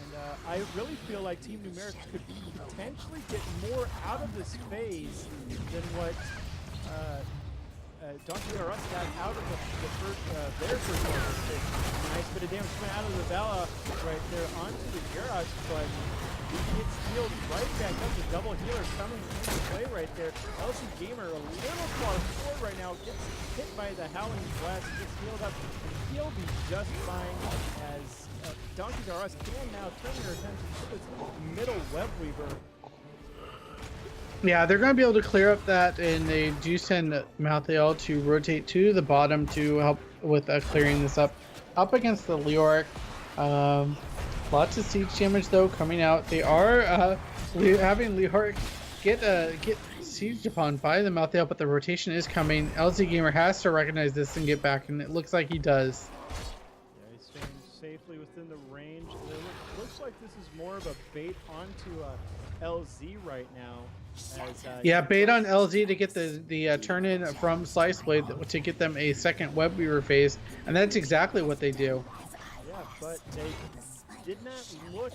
And I really feel like Team Numerics could potentially get more out of this phase than what Donkey R Us got out of their first phase. Nice bit of damage coming out of the Vala right there onto the Garage, but he gets healed right back up. The double healer coming into play right there. LC Gamer a little far forward right now, gets hit by the Howling Blast, gets healed up, and he'll be just fine as Donkey R Us can now turn their attention to this middle Web Weaver. Yeah, they're going to be able to clear up that, and they do send Malthael to rotate to the bottom to help with clearing this up against the Leoric. Lots of siege damage though coming out. They are having Leoric get sieged upon by the Malthael, but the rotation is coming. LZ Gamer has to recognize this and get back, and it looks like he does. Yeah, he's staying safely within the range. Looks like this is more of a bait onto LZ right now. Yeah, bait on LZ to get the turn in from Slice Blade to get them a second Web Weaver phase, and that's exactly what they do. Yeah, but they did not look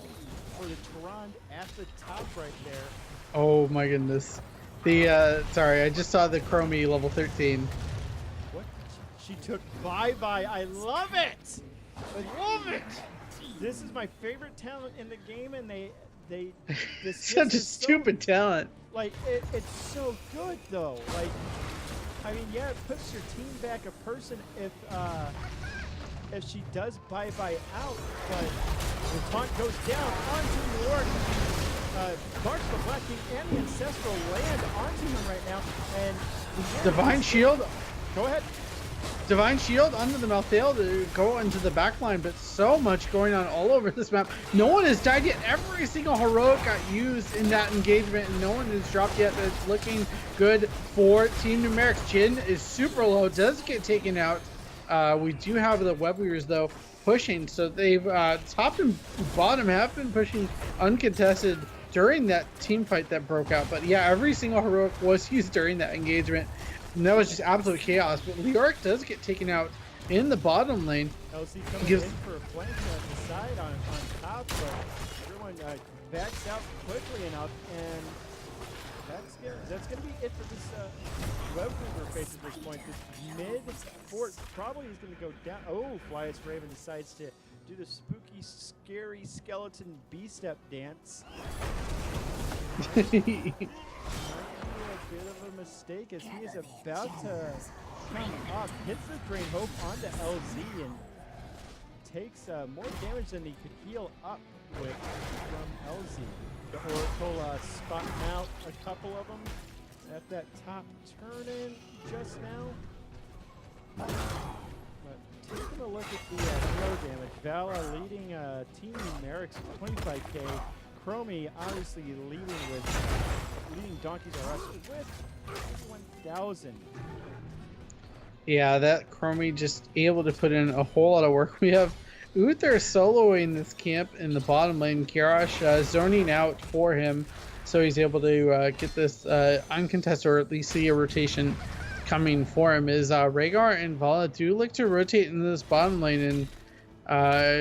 for the Tyrande at the top right there. Oh my goodness. Sorry, I just saw the Chromie level 13. What? She took bye-bye. I love it! I love it! This is my favorite talent in the game, and this such a stupid talent. Like, it's so good, though. Like, I mean, yeah, it puts your team back a person if she does bye-bye out, but the taunt goes down onto the Lord. Marks the Black King and the Ancestral land onto him right now, and Divine Shield. Go ahead. Divine Shield onto the Malthael to go into the back line, but so much going on all over this map. No one has died yet. Every single heroic got used in that engagement, and no one has dropped yet. It's looking good for Team Numerics. Jin is super low, does get taken out. We do have the Web Weavers though pushing, so they've top and bottom have been pushing uncontested during that team fight that broke out. But yeah, every single heroic was used during that engagement, and that was just absolute chaos. But Leoric does get taken out in the bottom lane. LC coming in for a flank on the side on top, but everyone backs out quickly enough, and that's gonna be it for this Web Weaver phase at this point. This mid fort probably is gonna go down. Oh, Flyest Raven decides to do the spooky, scary skeleton B-step dance. Might be a bit of a mistake as he is about to come up, hits the Drain Hope onto LZ and takes more damage than he could heal up with from LZ. The Oracle spotting out a couple of them at that top turn-in just now. But taking a look at the throw damage, Vala leading Team Numerics with 25k. Chromie obviously leading Donkeys R Us with 1,000. Yeah, that Chromie just able to put in a whole lot of work. We have Uther soloing this camp in the bottom lane. Kirash zoning out for him, so he's able to get this uncontested, or at least see a rotation coming for him. Is Rhaegar and Vala do look to rotate into this bottom lane, and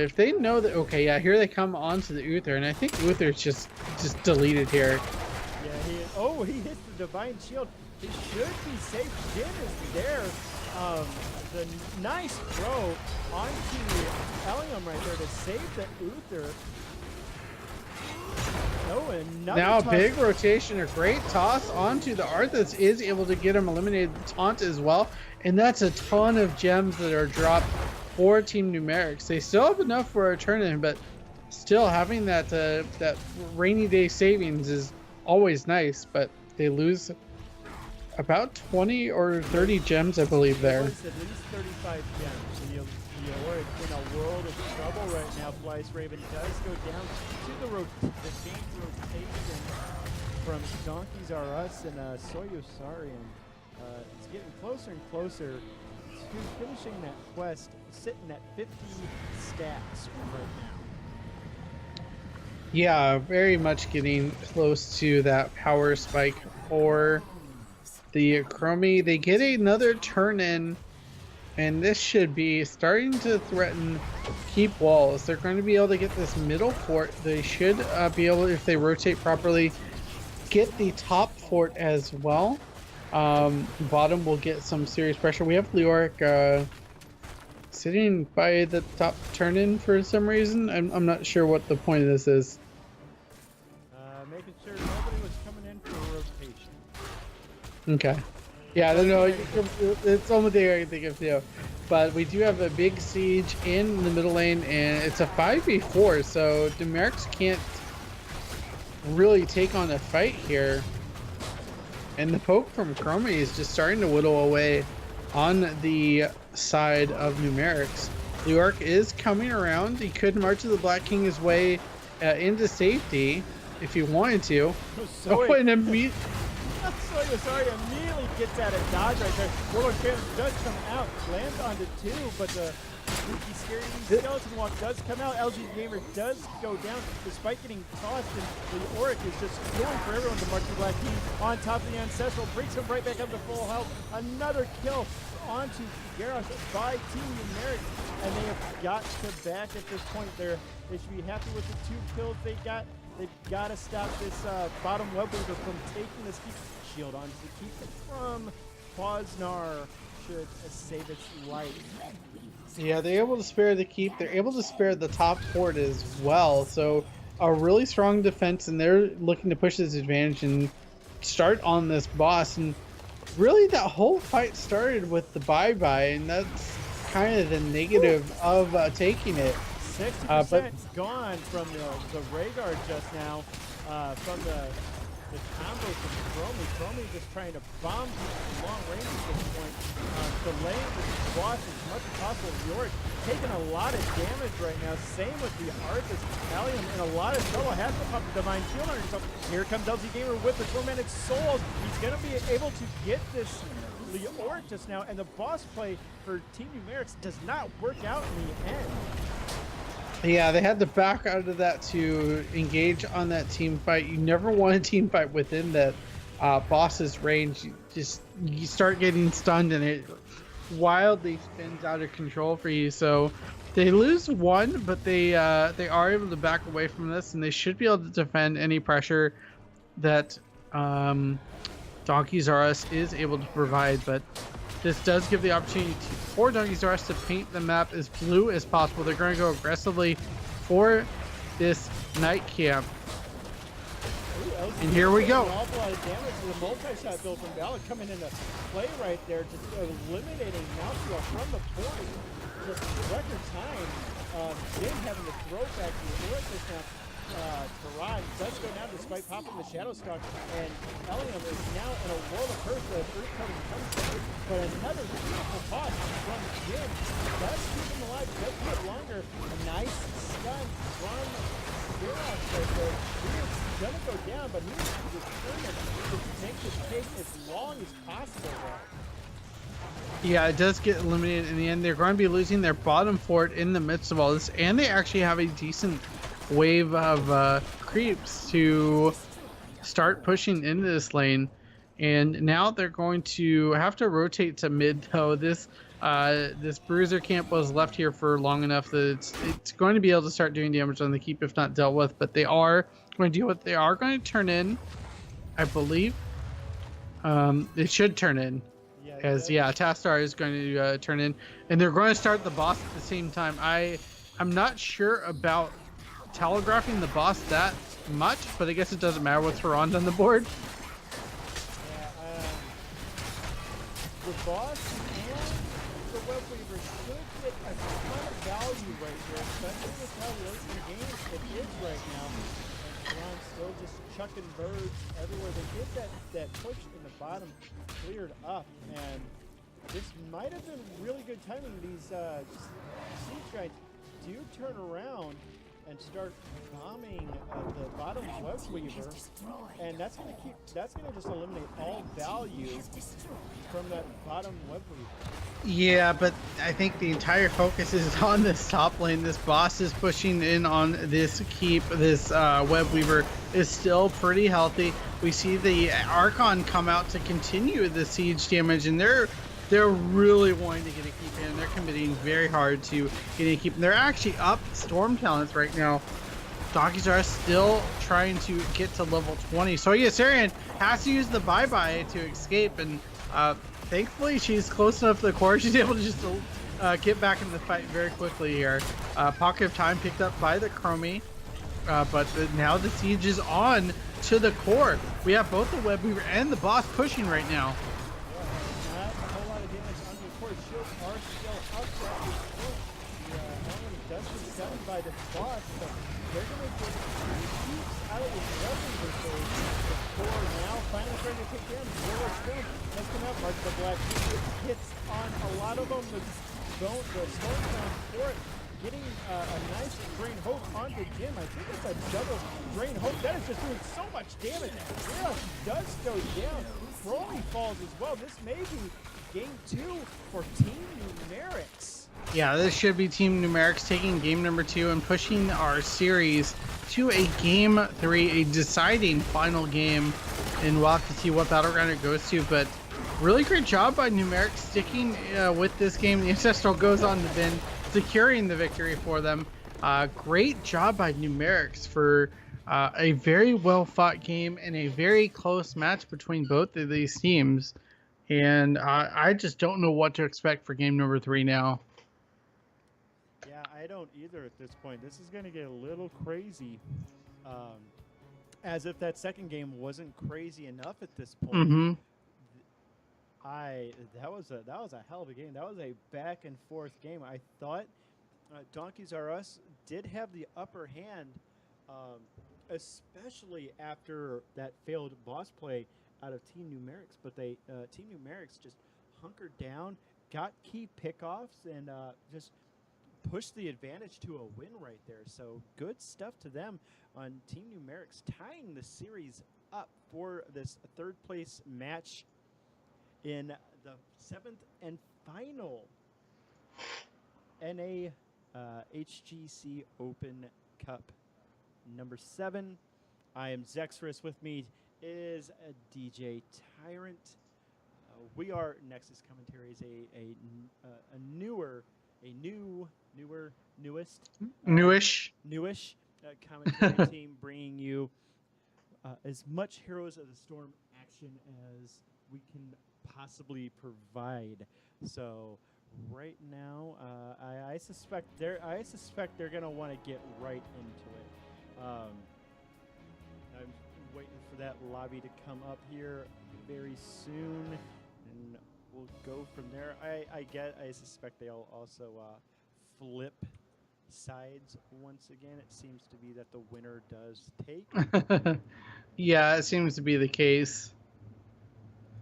if they know that, okay, yeah, here they come onto the Uther, and I think Uther's just deleted here. Yeah, he hits the Divine Shield. He should be safe. Jin is there. The nice throw onto Ellium right there to save the Uther. Oh, another now a toss. big rotation, a great toss onto the Arthas is able to get him eliminated. Taunt as well, and that's a ton of gems that are dropped for Team Numerics. They still have enough for a turn-in, but still having that that rainy day savings is always nice. But they lose about 20 or 30 gems, I believe, there. At least 35 gems. So you're in a world of trouble right now. Flyest Raven does go down to the game rotation from Donkeys R Us and Soyosarian. It's getting closer and closer to finishing that quest, sitting at 50 stacks right now. Yeah, very much getting close to that power spike for the Chromie. They get another turn in And this should be starting to threaten keep walls. They're going to be able to get this middle fort. They should be able, if they rotate properly, get the top fort as well. Bottom will get some serious pressure. We have Leoric sitting by the top turn-in for some reason. I'm not sure what the point of this is. Making sure nobody was coming in for rotation. Okay. Yeah, I don't know. It's the only thing I can think of too. But we do have a big siege in the middle lane, and it's a 5v4, so Numerics can't really take on a fight here. And the poke from Chromie is just starting to whittle away on the side of Numerics. Leoric is coming around. He could march to the Black King his way into safety if he wanted to. And immediately gets out of dodge right there. Warlord Phantom does come out, lands onto 2, but the spooky, scary skeleton walk does come out. LG Gamer does go down despite getting tossed, and the Auric is just going for everyone to march the Black King on top of the Ancestral, brings him right back up to full health. Another kill onto Garrosh by Team Numerics, and they have got to back at this point. They should be happy with the 2 kills they got. They've got to stop this bottom web weaver from taking this keep. Shield onto the keep from Quasnar should save its life. Yeah, they're able to spare the keep. They're able to spare the top fort as well. So a really strong defense, and they're looking to push this advantage and start on this boss. And really, that whole fight started with the bye-bye, and that's kind of the negative of taking it. 60% gone from the Rhaegar just now, from the combo from Chromie just trying to bomb people long range at this point. Delaying the boss as much as possible. Yorick taking a lot of damage right now. Same with the Arthas. Allium in a lot of trouble. Has to pop the Divine Shield on himself. Here comes LG Gamer with the Tormented Souls. He's going to be able to get this Leoric just now, and the boss play for Team Numerics does not work out in the end. Yeah, they had to back out of that to engage on that team fight. You never want a team fight within that boss's range. You start getting stunned, and it wildly spins out of control for you. So they lose 1, but they are able to back away from this, and they should be able to defend any pressure that Donkey's R Us is able to provide. But this does give the opportunity for Donkey's R Us to paint the map as blue as possible. They're going to go aggressively for this night camp. And here we go. An awful lot of damage to the multi-shot build from Valor coming into play right there, just eliminating Mouthfeel from the point. Just record time. Jin having to throw back to the Auric this now. Tarad does go down despite popping the Shadow Stalk, and Elium is now in a world of hurt. The Earth Cutting comes down, but another beautiful toss from Jin does keep him alive, does keep it longer. A nice stun from Garrosh right there. He is gonna go down, but he is determined to take this case as long as possible there. Yeah, it does get eliminated in the end. They're going to be losing their bottom fort in the midst of all this, and they actually have a decent wave of creeps to start pushing into this lane. And now they're going to have to rotate to mid, though. This bruiser camp was left here for long enough that it's going to be able to start doing damage on the keep if not dealt with. But they are going to deal with. They are going to turn in, I believe. It should turn in. As Tastar is going to turn in, and they're going to start the boss at the same time. I'm not sure about telegraphing the boss that much, but I guess it doesn't matter with Ferrand on the board. Yeah, the boss and the Web Weaver should get a ton of value right here, especially with how late in the game it is right now. And Ferrand's still just chucking birds everywhere. They get that push in the bottom cleared up, and this might have been really good timing. These siege guys do turn around and start bombing the bottom Web Weaver, and that's gonna just eliminate all value from that bottom Web Weaver. Yeah, but I think the entire focus is on this top lane. This boss is pushing in on this keep. This Web Weaver is still pretty healthy. We see the Archon come out to continue the siege damage, and they're they're really wanting to get a keep in. They're committing very hard to getting a keep. And they're actually up storm talents right now. Donkeys are still trying to get to level 20. So Yasarian has to use the bye-bye to escape, and thankfully she's close enough to the core. She's able to just get back in the fight very quickly here. Pocket of time picked up by the Chromie, but now the siege is on to the core. We have both the Web Weaver and the boss pushing right now. Not a whole lot of damage on the core. Shields are still up. Only dust is done by the boss, but they're going to get heaps out of this weapons or so. The core now finally trying to take down Zero Stone. Messing up like the black hits on a lot of them. The stone down for it. Getting a nice Drain Hope onto Jim. I think it's a double Drain Hope. That is just doing so much damage. Zero does go down. Broly falls as well. This may be game 2 for Team Numerics. Yeah, this should be Team Numerics taking game number 2 and pushing our series to a game 3, a deciding final game. And we'll have to see what battleground it goes to. But really great job by Numerics sticking with this game. The Ancestral goes on to win, securing the victory for them. Great job by Numerics for a very well fought game and a very close match between both of these teams. And I just don't know what to expect for game number 3 now. Yeah, I don't either at this point. This is going to get a little crazy. As if that second game wasn't crazy enough at this point. Mm-hmm. That was a hell of a game. That was a back and forth game. I thought Donkeys R Us did have the upper hand, especially after that failed boss play out of Team Numerics. But Team Numerics just hunkered down, got key pickoffs, and just pushed the advantage to a win right there. So good stuff to them on Team Numerics, tying the series up for this third place match in the 7th and final NA HGC Open Cup number 7. I am Zexrus. With me is a DJ Tyrant. We are Nexus Commentary is newish commentary team, bringing you as much Heroes of the Storm action as we can possibly provide. So right now, I suspect they're gonna want to get right into it. I'm waiting for that lobby to come up here very soon, and we'll go from there. I suspect they'll also flip sides once again. It seems to be that the winner does take. Yeah, it seems to be the case.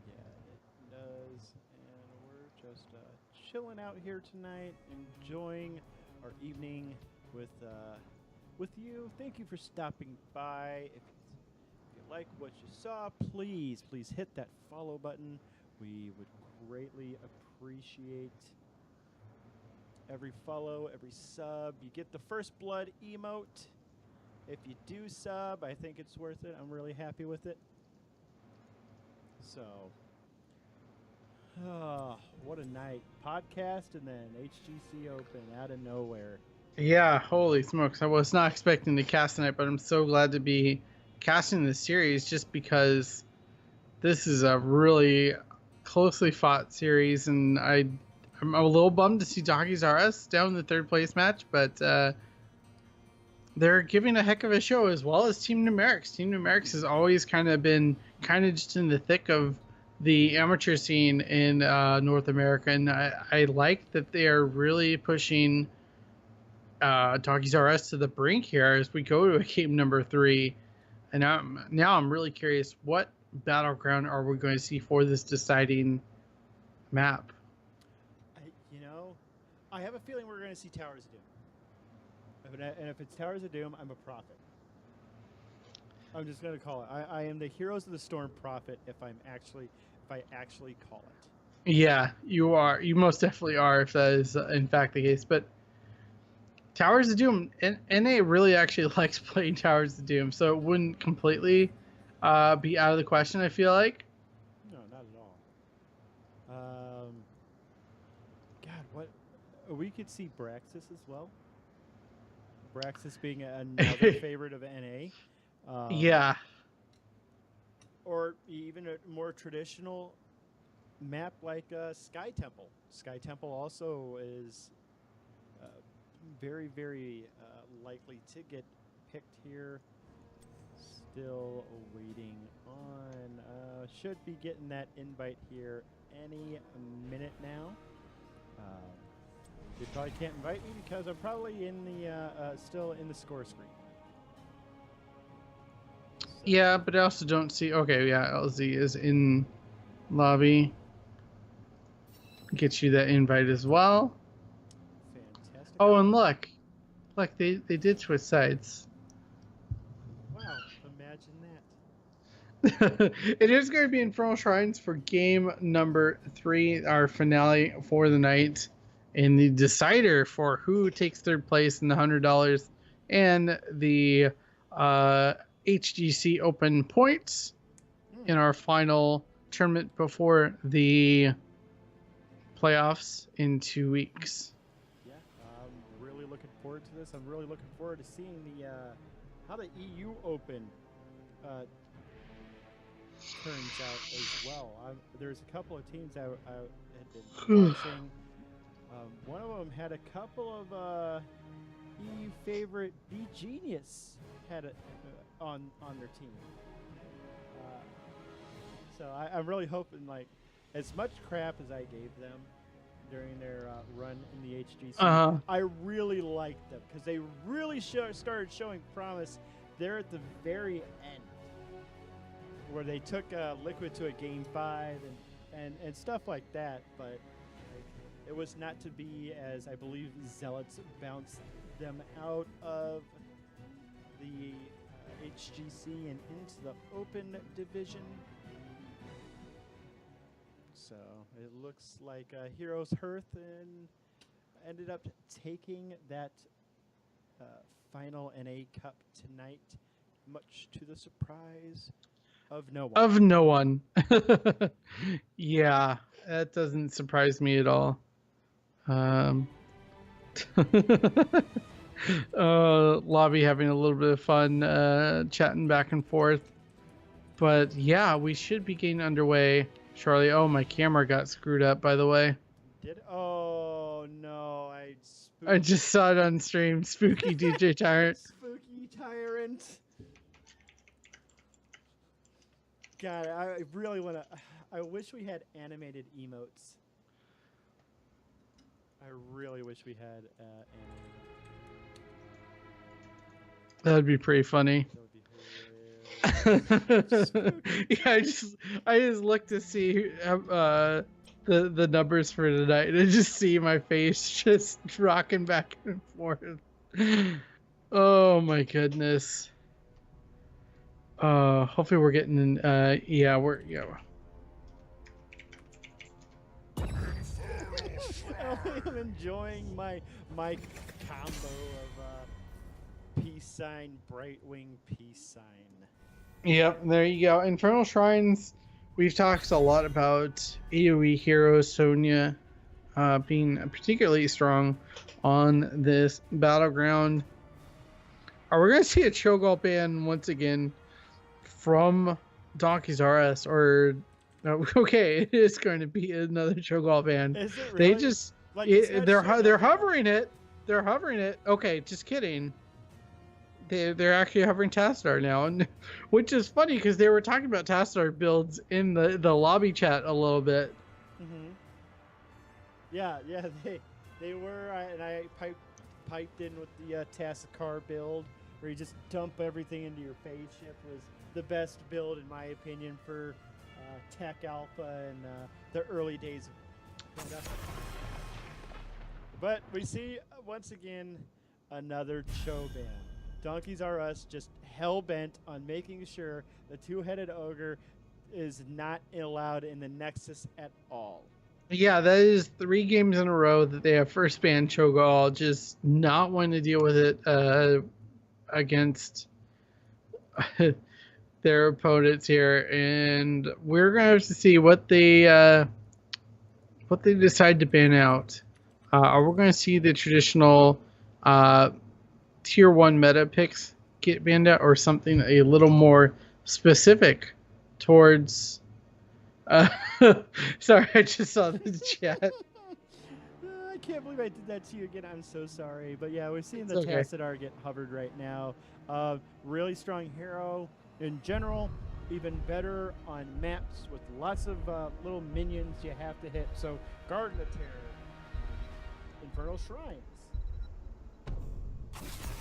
Yeah, it does. And we're just chilling out here tonight, enjoying our evening with you. Thank you for stopping by. If you like what you saw, please hit that follow button. We would greatly appreciate every follow, every sub. You get the first blood emote. If you do sub, I think it's worth it. I'm really happy with it. So, what a night. Podcast and then HGC Open out of nowhere. Yeah, holy smokes. I was not expecting to cast tonight, but I'm so glad to be casting this series just because this is a really closely fought series, and I'm a little bummed to see Donkeys R Us down in the third place match, but they're giving a heck of a show, as well as Team Numerics. Team Numerics has always kind of been just in the thick of the amateur scene in North America, and I like that they are really pushing Donkeys R Us to the brink here as we go to a game number 3. And now I'm really curious, what battleground are we going to see for this deciding map? I have a feeling we're going to see Towers of Doom. And if it's Towers of Doom, I'm a prophet. I'm just going to call it. I am the Heroes of the Storm prophet if I actually call it. Yeah, you are. You most definitely are, if that is in fact the case. But Towers of Doom, NA really actually likes playing Towers of Doom, so it wouldn't completely be out of the question, I feel like. No, not at all. We could see Braxis as well. Braxis being another favorite of NA. Yeah. Or even a more traditional map like Sky Temple. Sky Temple also is very, very likely to get picked here. Still waiting on. Should be getting that invite here any minute now. They probably can't invite me because I'm probably in the still in the score screen. So. Yeah, but I also don't see. Okay, yeah, LZ is in lobby. Get you that invite as well. Fantastic. Oh, and look, they did switch sides. Wow, imagine that. It is going to be Infernal Shrines for game number 3, our finale for the night, and the decider for who takes third place in the $100 and the HGC Open points in our final tournament before the playoffs in 2 weeks. Yeah, I'm really looking forward to this. I'm really looking forward to seeing the how the EU Open turns out as well. There's a couple of teams I had been watching. One of them had a couple of EU favorite B Genius had it on their team. So I'm really hoping, like, as much crap as I gave them during their run in the HGC, I really liked them because they really started showing promise there at the very end, where they took Liquid to a Game 5 and stuff like that. But like, it was not to be, as I believe Zealots bounced them out of the HGC and into the Open division. So it looks like Heroes Hearth and ended up taking that final NA Cup tonight, much to the surprise of no one. Of no one. Yeah, that doesn't surprise me at all. Lobby having a little bit of fun chatting back and forth. But yeah, we should be getting underway. Charlie, oh, my camera got screwed up, by the way. Did oh no, I just saw it on stream. Spooky DJ Tyrant. Spooky Tyrant. God, I really want to. I wish we had animated emotes. I really wish we had animated. That'd be pretty funny. Yeah, I just looked to see the numbers for tonight, and I just see my face just rocking back and forth. Oh my goodness. Hopefully we're getting yeah. I'm enjoying my combo of peace sign, Brightwing, peace sign. Yep, there you go. Infernal Shrines, we've talked a lot about AoE hero Sonya being particularly strong on this battleground. Are we going to see a Cho'Gall ban once again from Donkey's RS? Or, okay, it is going to be another Cho'Gall ban. Is it really? They just, like, they're hovering it. They're hovering it. Okay, just kidding. They're actually hovering Tassadar now, and which is funny because they were talking about Tassadar builds in the lobby chat a little bit. Mm-hmm. Yeah, they were, and I piped in with the Tassadar build, where you just dump everything into your phase ship. Was the best build in my opinion for Tech Alpha and the early days of Dota. But we see once again another Cho ban. Donkeys R Us just hell-bent on making sure the two-headed ogre is not allowed in the Nexus at all. Yeah, that is 3 games in a row that they have first banned Cho'Gall, just not wanting to deal with it against their opponents here, and we're gonna have to see what they decide to ban out. Are we going to see the traditional tier 1 meta picks get banned out, or something a little more specific towards... Sorry, I just saw the chat. I can't believe I did that to you again. I'm so sorry. But yeah, we're seeing the okay. Tassadar get hovered right now. Really strong hero in general. Even better on maps with lots of little minions you have to hit. So Garden of Terror. Infernal Shrines.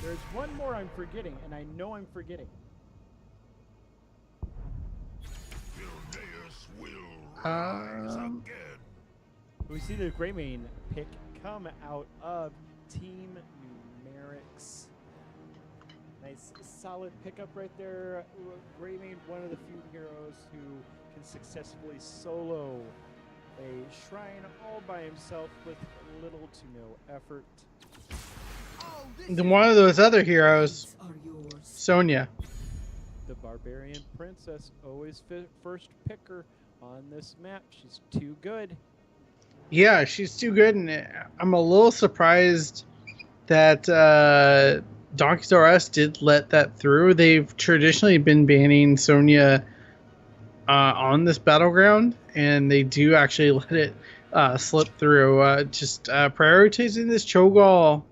There's one more I'm forgetting, and I know I'm forgetting. We see the Greymane pick come out of Team Numerics. Nice, solid pickup right there. Greymane, one of the few heroes who can successfully solo a shrine all by himself with little to no effort. One of those other heroes, Sonya. The Barbarian Princess, always first picker on this map. She's too good. Yeah, she's too good, and I'm a little surprised that Donkey's R Us did let that through. They've traditionally been banning Sonya on this battleground, and they do actually let it slip through. Just prioritizing this Cho'Gall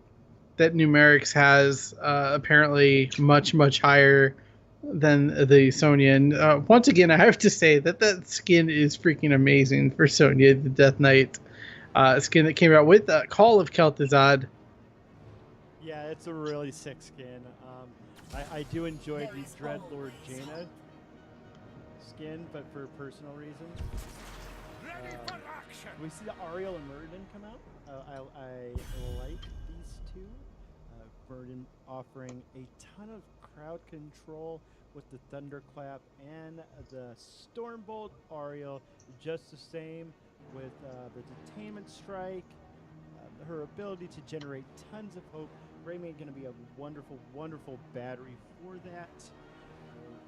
that Numerics has apparently much higher than the Sonya. And once again, I have to say that skin is freaking amazing for Sonya, the Death Knight skin that came out with Call of Kel'Thuzad. Yeah, it's a really sick skin. I do enjoy the Dreadlord Jaina skin, but for personal reasons. We see the Ariel and Murden come out. I like these two. Murden offering a ton of crowd control with the Thunderclap, and the Stormbolt Ariel just the same with the Detainment Strike, her ability to generate tons of hope. Greymane going to be a wonderful battery for that.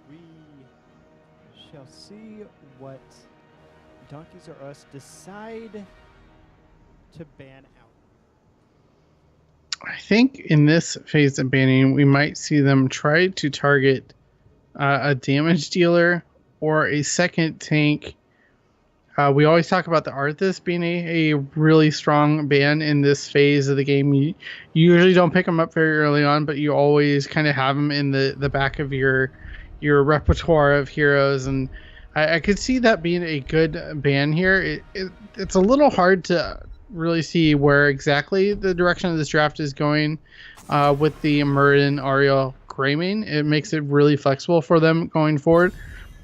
We shall see what Donkeys R Us decide to ban out. I think in this phase of banning, we might see them try to target a damage dealer or a second tank. We always talk about the Arthas being a really strong ban in this phase of the game. You usually don't pick them up very early on, but you always kind of have them in the back of your repertoire of heroes, and I could see that being a good ban here. It's a little hard to really see where exactly the direction of this draft is going with the Murden, Ariel, Greymane. It makes it really flexible for them going forward,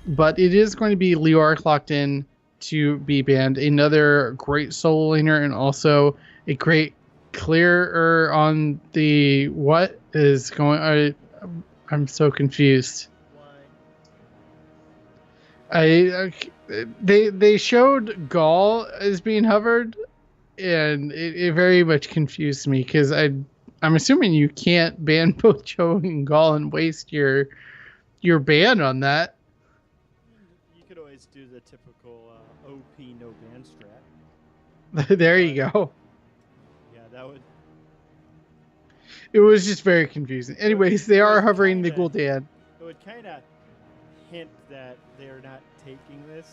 but it is going to be Leoric locked in to be banned. Another great solo laner, and also a great clearer on the what is going. I'm so confused. Why? They showed Gaul as being hovered, and it very much confused me, because I'm assuming you can't ban both Cho and Gaul and waste your ban on that. You could always do the typical OP no ban strat. There you go. Yeah, that would. It was just very confusing. Anyways, they are hovering the Gul'dan. It would kind of hint that they're not taking this.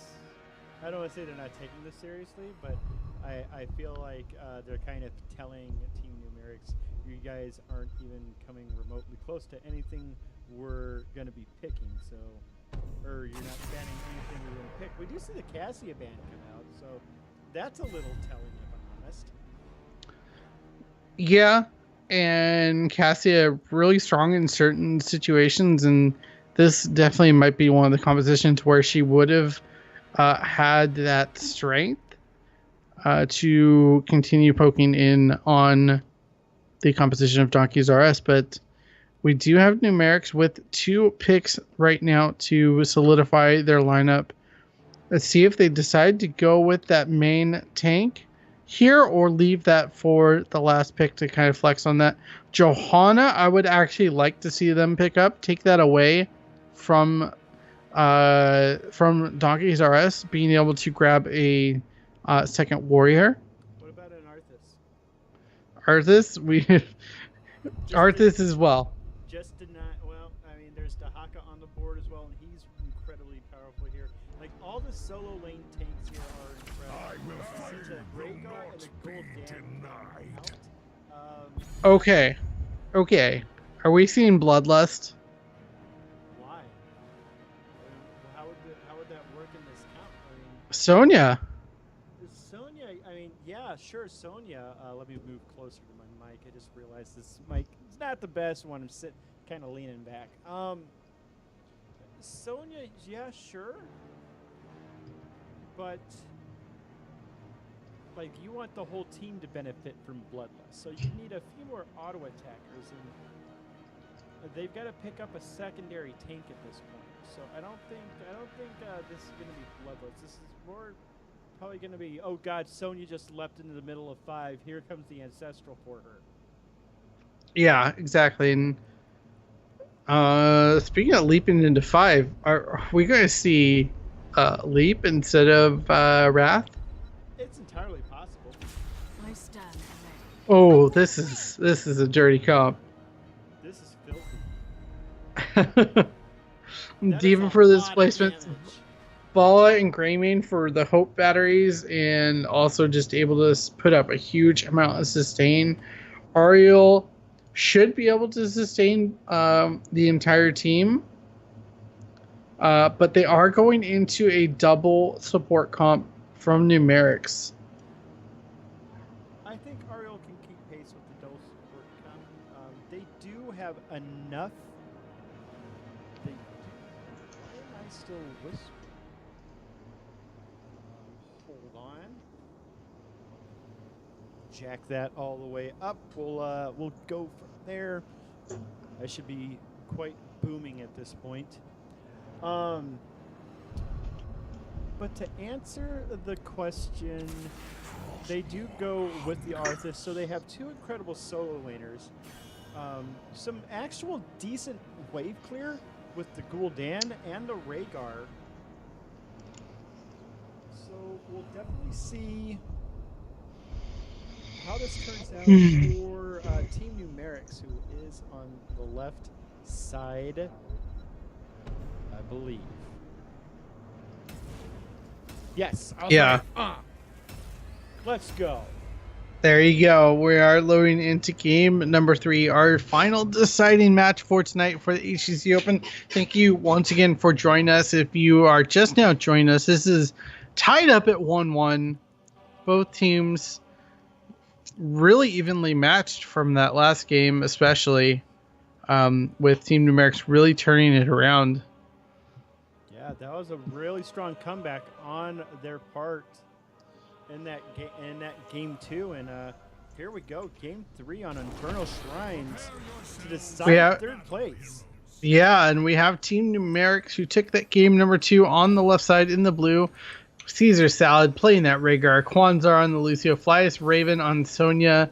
I don't want to say they're not taking this seriously, but I feel like they're kind of telling Team Numerics, you guys aren't even coming remotely close to anything we're going to be picking, so, or you're not banning anything we're going to pick. We do see the Cassia ban come out, so that's a little telling, if I'm honest. Yeah, and Cassia really strong in certain situations, and this definitely might be one of the compositions where she would have had that strength to continue poking in on the composition of Donkeys R Us. But we do have Numerics with 2 picks right now to solidify their lineup. Let's see if they decide to go with that main tank here or leave that for the last pick to kind of flex on that. Johanna, I would actually like to see them pick up, take that away from Donkeys R Us being able to grab a second warrior. What about an Arthas? Arthas, Arthas as well. Just did not. Well, I mean, there's Dahaka on the board as well, and he's incredibly powerful here. Like all the solo lane tanks here are incredible. See the Rhaegar and the Gold Dam Okay. Okay. Are we seeing Bloodlust? why? How would that work in this count? I mean, Sonya. Sonya. I mean, yeah, sure, Sonya. Let me move closer to my mic. I just realized this mic is not the best when I'm sitting, kind of leaning back. Sonya, yeah, sure, but like you want the whole team to benefit from Bloodlust, so you need a few more auto attackers, and they've got to pick up a secondary tank at this point. So I don't think this is going to be Bloodlust. This is more probably going to be, oh god, Sonya just leapt into the middle of 5. Here comes the ancestral for her. Yeah, exactly. And speaking of leaping into 5, are we going to see Leap instead of Wrath? It's entirely possible. I stand ready. Oh, this is a dirty comp. This is filthy. That Diva is a for the lot of displacement. damage. Bala and Greymane for the Hope batteries, and also just able to put up a huge amount of sustain. Ariel should be able to sustain the entire team, but they are going into a double support comp from Numerics. I think Ariel can keep pace with the double support comp. They do have enough. Why am I still whispering? Hold on. Jack that all the way up. We'll go from there. I should be quite booming at this point. But to answer the question, they do go with the Arthas, so they have 2 incredible solo laners. Some actual decent wave clear with the Gul'dan and the Rhaegar. So we'll definitely see how this turns out for Team Numerics, who is on the left side, I believe. Yes. Yeah. Let's go. There you go. We are loading into game number 3, our final deciding match for tonight for the HGC Open. Thank you once again for joining us. If you are just now joining us, this is tied up at 1-1. Both teams really evenly matched from that last game, especially with Team Numerics really turning it around. Yeah, that was a really strong comeback on their part in that game 2, and here we go, game 3 on Infernal Shrines to decide 3rd place. Yeah, and we have Team Numerics who took that game number 2 on the left side in the blue. Caesar Salad playing that Rhaegar, Kwanzar on the Lucio, Flyas Raven on Sonya,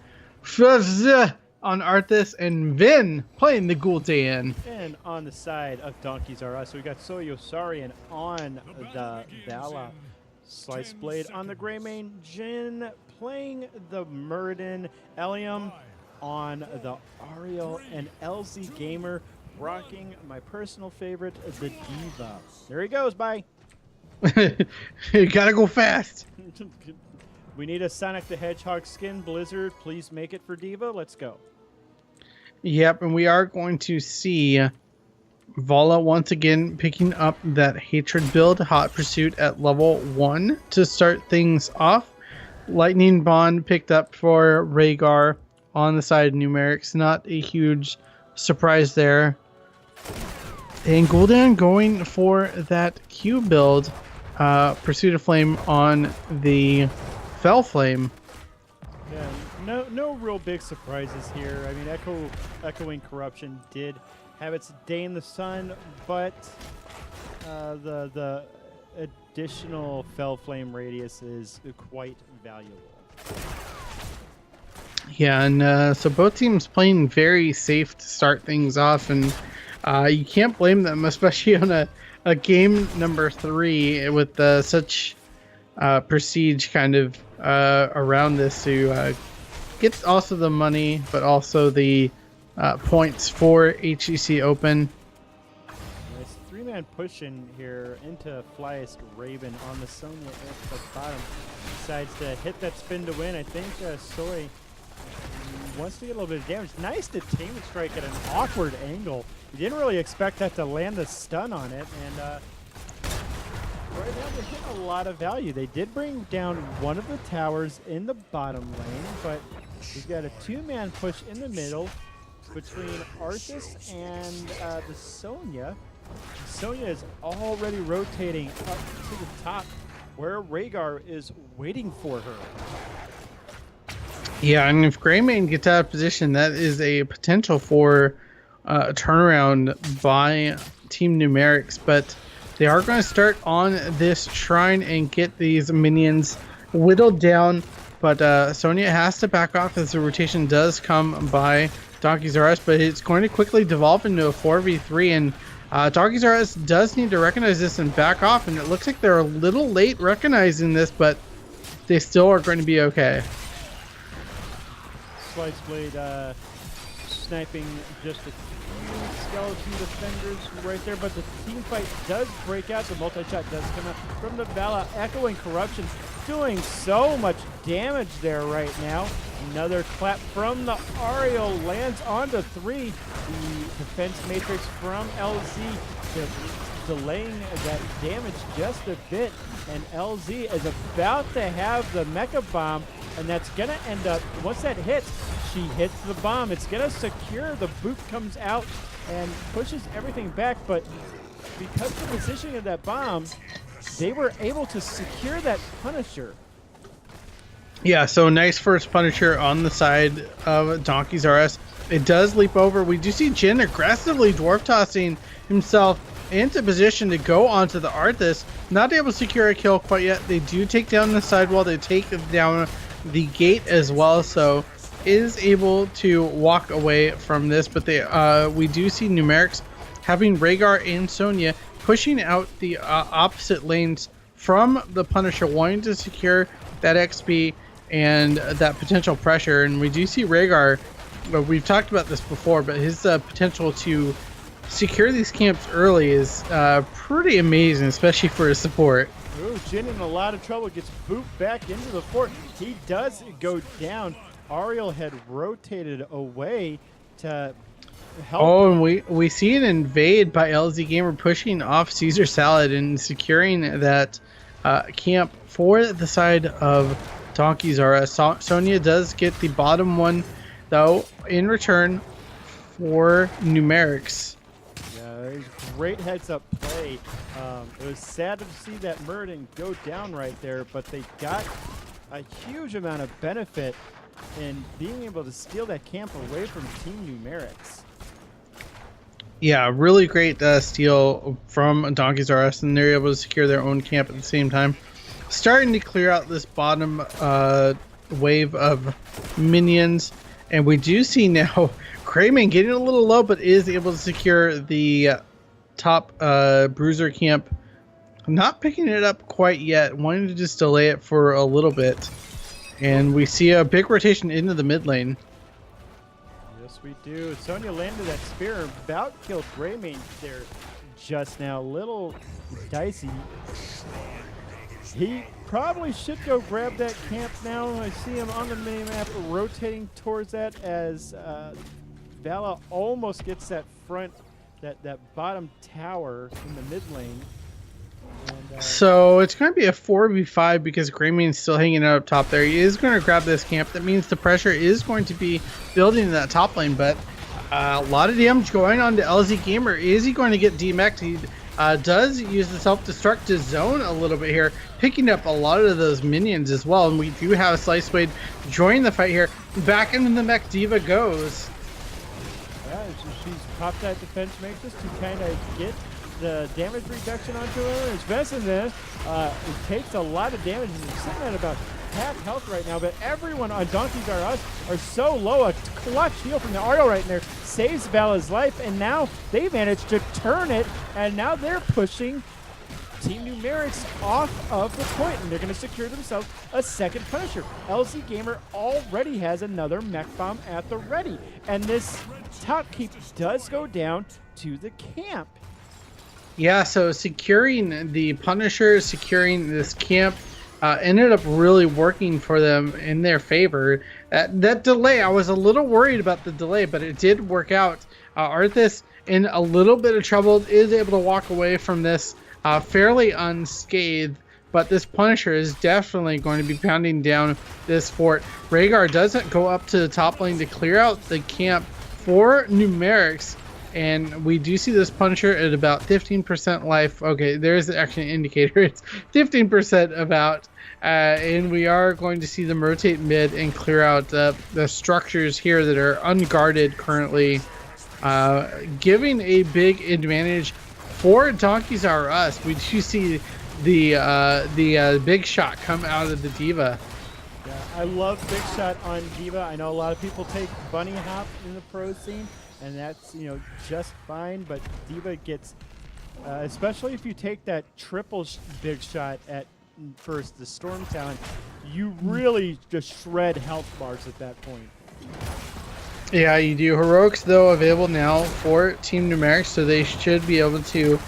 on Arthas, and Vin playing the Gul'dan. And on the side of Donkeys R Us, we got Soyo Sarian on the Vala Slice Blade. On the Greymane, Jin playing the Muradin, Elium on the Ariel, and LZ Gamer rocking my personal favorite, the Diva. There he goes, bye. You gotta go fast. We need a Sonic the Hedgehog skin. Blizzard, please make it for Diva. Let's go. Yep, and we are going to see Vala once again picking up that Hatred build, Hot Pursuit at level 1 to start things off. Lightning Bond picked up for Rhaegar on the side of Numerics. Not a huge surprise there. And Gul'dan going for that Q build, Pursuit of Flame on the Fell Flame. Yeah, no real big surprises here. I mean, Echoing Corruption did have its day in the sun, but the additional Fell Flame radius is quite valuable. Yeah, and so both teams playing very safe to start things off, and you can't blame them, especially on a game number 3 with such prestige kind of around this to get also the money, but also the points for HGC Open. Nice 3-man push in here into Flyest Raven on the Sonya at the bottom. Decides to hit that spin to win. I think Soy wants to get a little bit of damage. Nice detainment strike at an awkward angle. You didn't really expect that to land the stun on it, and right now they're hitting a lot of value. They did bring down one of the towers in the bottom lane, but we've got a 2-man push in the middle between Arthas and the Sonya. Sonya is already rotating up to the top where Rhaegar is waiting for her. Yeah, and if Greymane gets out of position, that is a potential for a turnaround by Team Numerics, but they are going to start on this shrine and get these minions whittled down, but Sonya has to back off as the rotation does come by Donkey's RS, but it's going to quickly devolve into a 4v3, and Donkey's RS does need to recognize this and back off, and it looks like they're a little late recognizing this, but they still are going to be okay. Slice Blade sniping just a few skeleton defenders right there, but the team fight does break out. The multi-shot does come out from the Vala. Echoing Corruption doing so much damage there right now. Another clap from the Ariel lands onto 3. The defense matrix from LZ delaying that damage just a bit, and LZ is about to have the Mecha Bomb, and that's going to end up, once that hits, she hits the bomb. It's going to secure, the boot comes out and pushes everything back, but because of the positioning of that bomb, they were able to secure that Punisher. Yeah, so nice first Punisher on the side of Donkey's RS. It does leap over. We do see Jin aggressively dwarf tossing himself into position to go onto the Arthas. Not able to secure a kill quite yet. They do take down the sidewall. They take down the gate as well, so is able to walk away from this, but they we do see Numerics having Rhaegar and Sonya pushing out the opposite lanes from the Punisher, wanting to secure that XP and that potential pressure. And we do see Rhaegar, we've talked about this before, but his potential to secure these camps early is pretty amazing, especially for his support. Ooh, Jin in a lot of trouble, gets booped back into the fort. He does go down. Ariel had rotated away to help. Oh, and we see an invade by LZ Gamer pushing off Caesar Salad and securing that camp for the side of Donkey's RS. Sonya does get the bottom one, though, in return for Numerics. Yeah, it was great heads-up play. It was sad to see that Murden go down right there, but they got a huge amount of benefit in being able to steal that camp away from Team Numerics. Yeah, really great steal from Donkey's RS, and they're able to secure their own camp at the same time. Starting to clear out this bottom wave of minions, and we do see now Greymane getting a little low, but is able to secure the top bruiser camp. Not picking it up quite yet, wanting to just delay it for a little bit. And we see a big rotation into the mid lane. Yes, we do. Sonya landed that spear, about killed Greymane there just now. Little dicey. He probably should go grab that camp now. I see him on the minimap rotating towards that as Vala almost gets that front, that bottom tower in the mid lane. And, so it's going to be a 4v5 because Greymane's still hanging out up top there. He is going to grab this camp. That means the pressure is going to be building in that top lane, but a lot of damage going on to LZ Gamer. Is he going to get DMX'd? He does use the self-destruct to zone a little bit here, picking up a lot of those minions as well. And we do have Slice Blade joining the fight here. Back into the mech, Diva goes. Yeah, she's popped that defense matrix to kind of get the damage reduction onto her. It's Venison there. It takes a lot of damage. He's sitting at about half health right now, but everyone on Donkey's RS are so low. A clutch heal from the Ariel right in there saves Vala's life, and now they managed to turn it, and now they're pushing Team Numerics off of the point, and they're going to secure themselves a second Punisher. LZ Gamer already has another mech bomb at the ready, and this top keep does go down to the camp. Yeah, so securing the Punisher, securing this camp, ended up really working for them in their favor. That delay, I was a little worried about the delay, but it did work out. Arthas, in a little bit of trouble, is able to walk away from this fairly unscathed, but this Punisher is definitely going to be pounding down this fort. Rhaegar doesn't go up to the top lane to clear out the camp for Numerics, and we do see this Punisher at about 15% life. Okay, there's actually an indicator. It's 15% about. And we are going to see them rotate mid and clear out the structures here that are unguarded currently, giving a big advantage for Donkeys R Us. We do see the big shot come out of the D.Va. Yeah, I love big shot on D.Va. I know a lot of people take bunny hop in the pro scene, and that's, you know, just fine. But D.Va gets, especially if you take that triple big shot at first, the Storm talent, you really just shred health bars at that point. Yeah, you do. Heroics, though, available now for Team Numerics, so they should be able to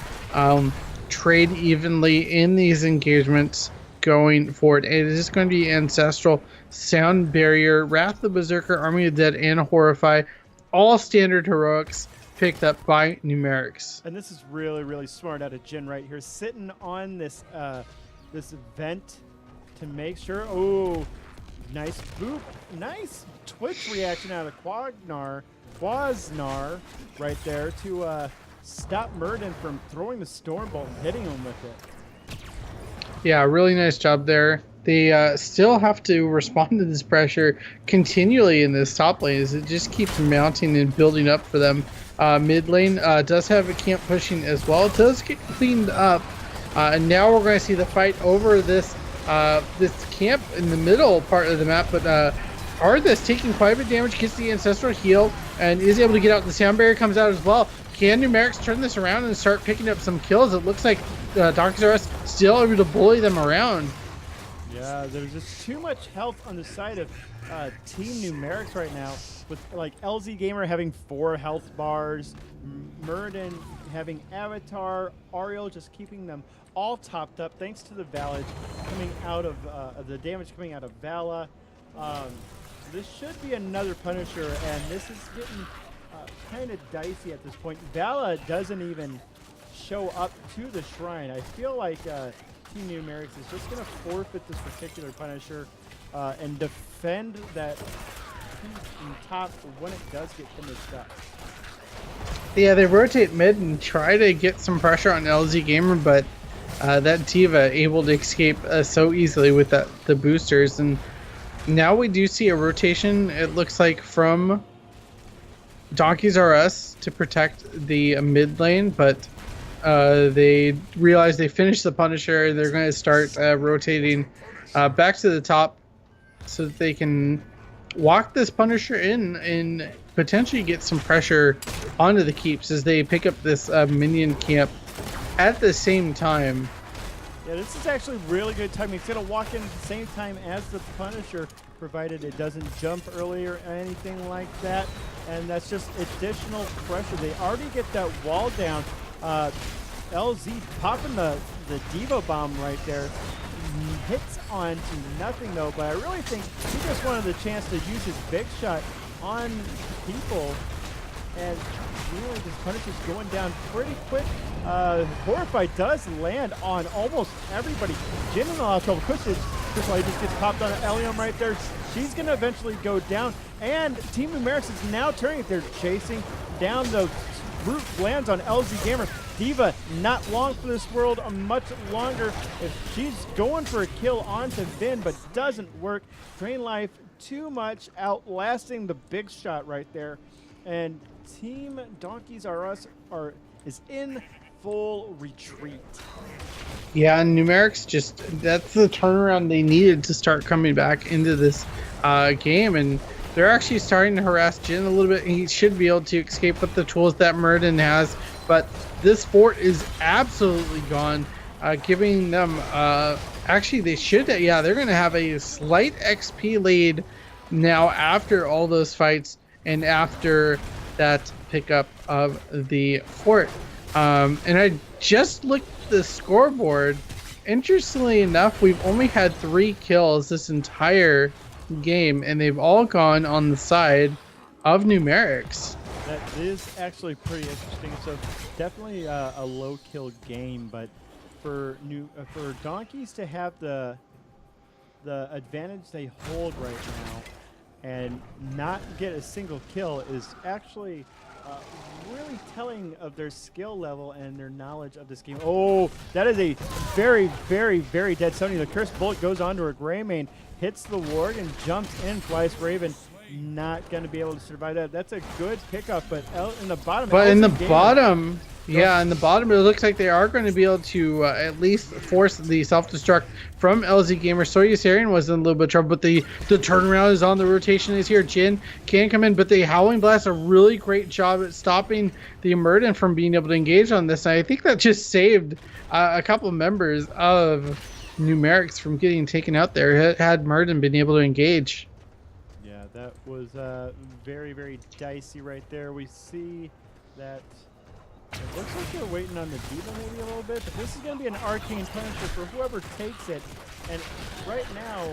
trade evenly in these engagements going forward. It is going to be Ancestral, Sound Barrier, Wrath the Berserker, Army of Dead, and Horrify. All standard heroics picked up by Numerics. And this is really, really smart out of Jin right here, sitting on this this vent to make sure. Oh, nice boop. Nice Twitch reaction out of Quasnar right there to stop Murden from throwing the Storm Bolt and hitting him with it. Yeah, really nice job there. They still have to respond to this pressure continually in this top lane as it just keeps mounting and building up for them. Mid lane does have a camp pushing as well. It does get cleaned up. And now we're going to see the fight over this this camp in the middle part of the map. But Arthas taking quite a bit of damage, gets the Ancestral heal, and is able to get out. The Sound Barrier comes out as well. Can Numerics turn this around and start picking up some kills? It looks like Donkeys R Us still able to bully them around. Yeah, there's just too much health on the side of Team Numerics right now, with like LZ Gamer having 4 health bars, Murden having Avatar, Ariel just keeping them all topped up thanks to the Valage coming out of the damage coming out of Vala. This should be another Punisher, and this is getting kind of dicey at this point. Vala doesn't even show up to the shrine. I feel like Team Numerics is just going to forfeit this particular Punisher and defend that top when it does get finished up. Yeah, they rotate mid and try to get some pressure on LZ Gamer, but that D.Va able to escape so easily with the boosters. And now we do see a rotation, it looks like, from Donkeys R Us to protect the mid lane, but they realize they finished the Punisher. They're going to start rotating back to the top so that they can walk this Punisher in and potentially get some pressure onto the keeps as they pick up this minion camp at the same time. Yeah, this is actually really good timing. It's going to walk in at the same time as the Punisher, provided it doesn't jump early or anything like that. And that's just additional pressure. They already get that wall down. LZ popping the D.Va bomb right there. Hits on to nothing though, but I really think he just wanted the chance to use his big shot on people, and really this Punisher's going down pretty quick. Horrify does land on almost everybody. Jin in a lot of trouble. Kushage just gets popped on Elium right there. She's going to eventually go down, and Team Numerics is now turning it. They're chasing down the root, lands on LZ Gamer. D.Va not long for this world, much longer. If she's going for a kill onto Vin, but doesn't work. Drain life too much, outlasting the big shot right there. And Team Donkeys R Us is in full retreat. Yeah, and Numerics just, that's the turnaround they needed to start coming back into this game, and they're actually starting to harass Jin a little bit. He should be able to escape with the tools that Murden has, but this fort is absolutely gone. giving them actually they should, yeah, they're going to have a slight XP lead now after all those fights and after that pickup of the fort. And I just looked at the scoreboard. Interestingly enough, we've only had 3 kills this entire game, and they've all gone on the side of Numerics. That is actually pretty interesting. So definitely a low kill game, but for Donkeys to have the advantage they hold right now and not get a single kill is actually really telling of their skill level and their knowledge of this game. Oh, that is a very, very, very dead Sony. The Cursed Bullet goes onto a Greymane, hits the ward, and jumps in. Flies Raven, not going to be able to survive that. That's a good pickup, but in the bottom... But in the bottom... Yeah, in the bottom, it looks like they are going to be able to at least force the self-destruct from LZ Gamer. Soyuz was in a little bit of trouble, but the turnaround is on. The rotation is here. Jin can come in, but the Howling Blast a really great job at stopping the Emerden from being able to engage on this. And I think that just saved a couple of members of Numerics from getting taken out there. Had Emerden been able to engage. Yeah, that was very, very dicey right there. We see that... It looks like they're waiting on the D.Va maybe a little bit, but this is going to be an Arcane Punisher for whoever takes it. And right now,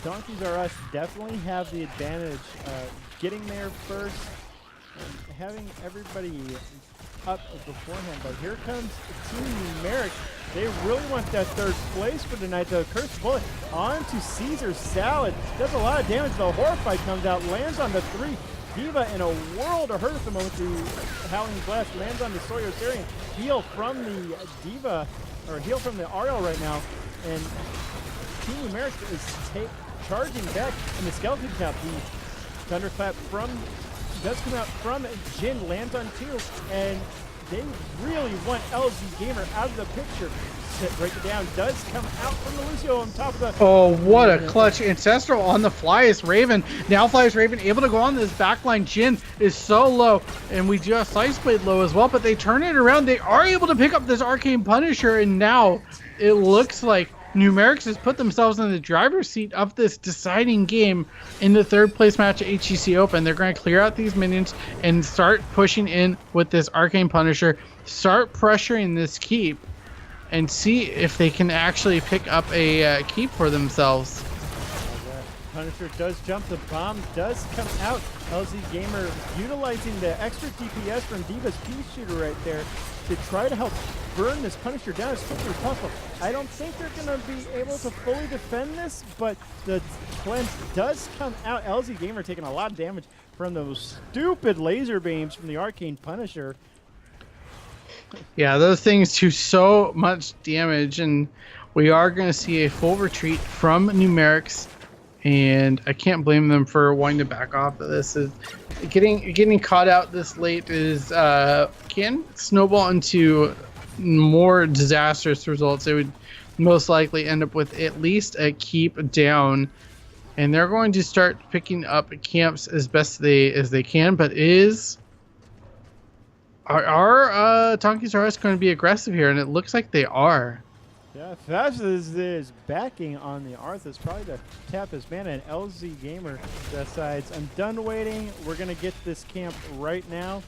Donkeys R Us definitely have the advantage getting there first and having everybody up beforehand. But here comes Team Numerics. They really want that 3rd place for tonight. The Cursed Bullet onto Caesar Salad. Does a lot of damage. The Horrify comes out, lands on the 3. D.Va in a world of hurt at the moment. The Howling Blast lands on the Sawyer Syrian. Heal from the D.Va, or heal from the RL right now. And Team Numerics is charging back in the Skeleton Tap. The Thunderclap does come out from Jin, lands on 2, and they really want LZ Gamer out of the picture. Break it down, does come out from the Lucio on top of the... Oh, what a clutch. Ancestral on the Flyest Raven. Now Flyest Raven able to go on this backline. Jin is so low, and we just Slice Blade low as well, but they turn it around. They are able to pick up this Arcane Punisher, and now it looks like Numerics has put themselves in the driver's seat of this deciding game in the 3rd place match at HGC Open. They're going to clear out these minions and start pushing in with this Arcane Punisher, start pressuring this keep, and see if they can actually pick up a keep for themselves. Punisher does jump, the bomb does come out. LZ Gamer utilizing the extra DPS from D.Va's Peace Shooter right there to try to help burn this Punisher down as quickly as possible. I don't think they're going to be able to fully defend this, but the cleanse does come out. LZ Gamer taking a lot of damage from those stupid laser beams from the Arcane Punisher. Yeah, those things do so much damage, and we are going to see a full retreat from Numerics, and I can't blame them for wanting to back off of this. Getting caught out this late is can snowball into more disastrous results. They would most likely end up with at least a keep down, and they're going to start picking up camps as best as they can, but Are Donkeys R Us going to be aggressive here? And it looks like they are. Yeah, Fazis is backing on the Arthas, probably to tap his mana, and LZ Gamer decides, I'm done waiting, we're going to get this camp right now.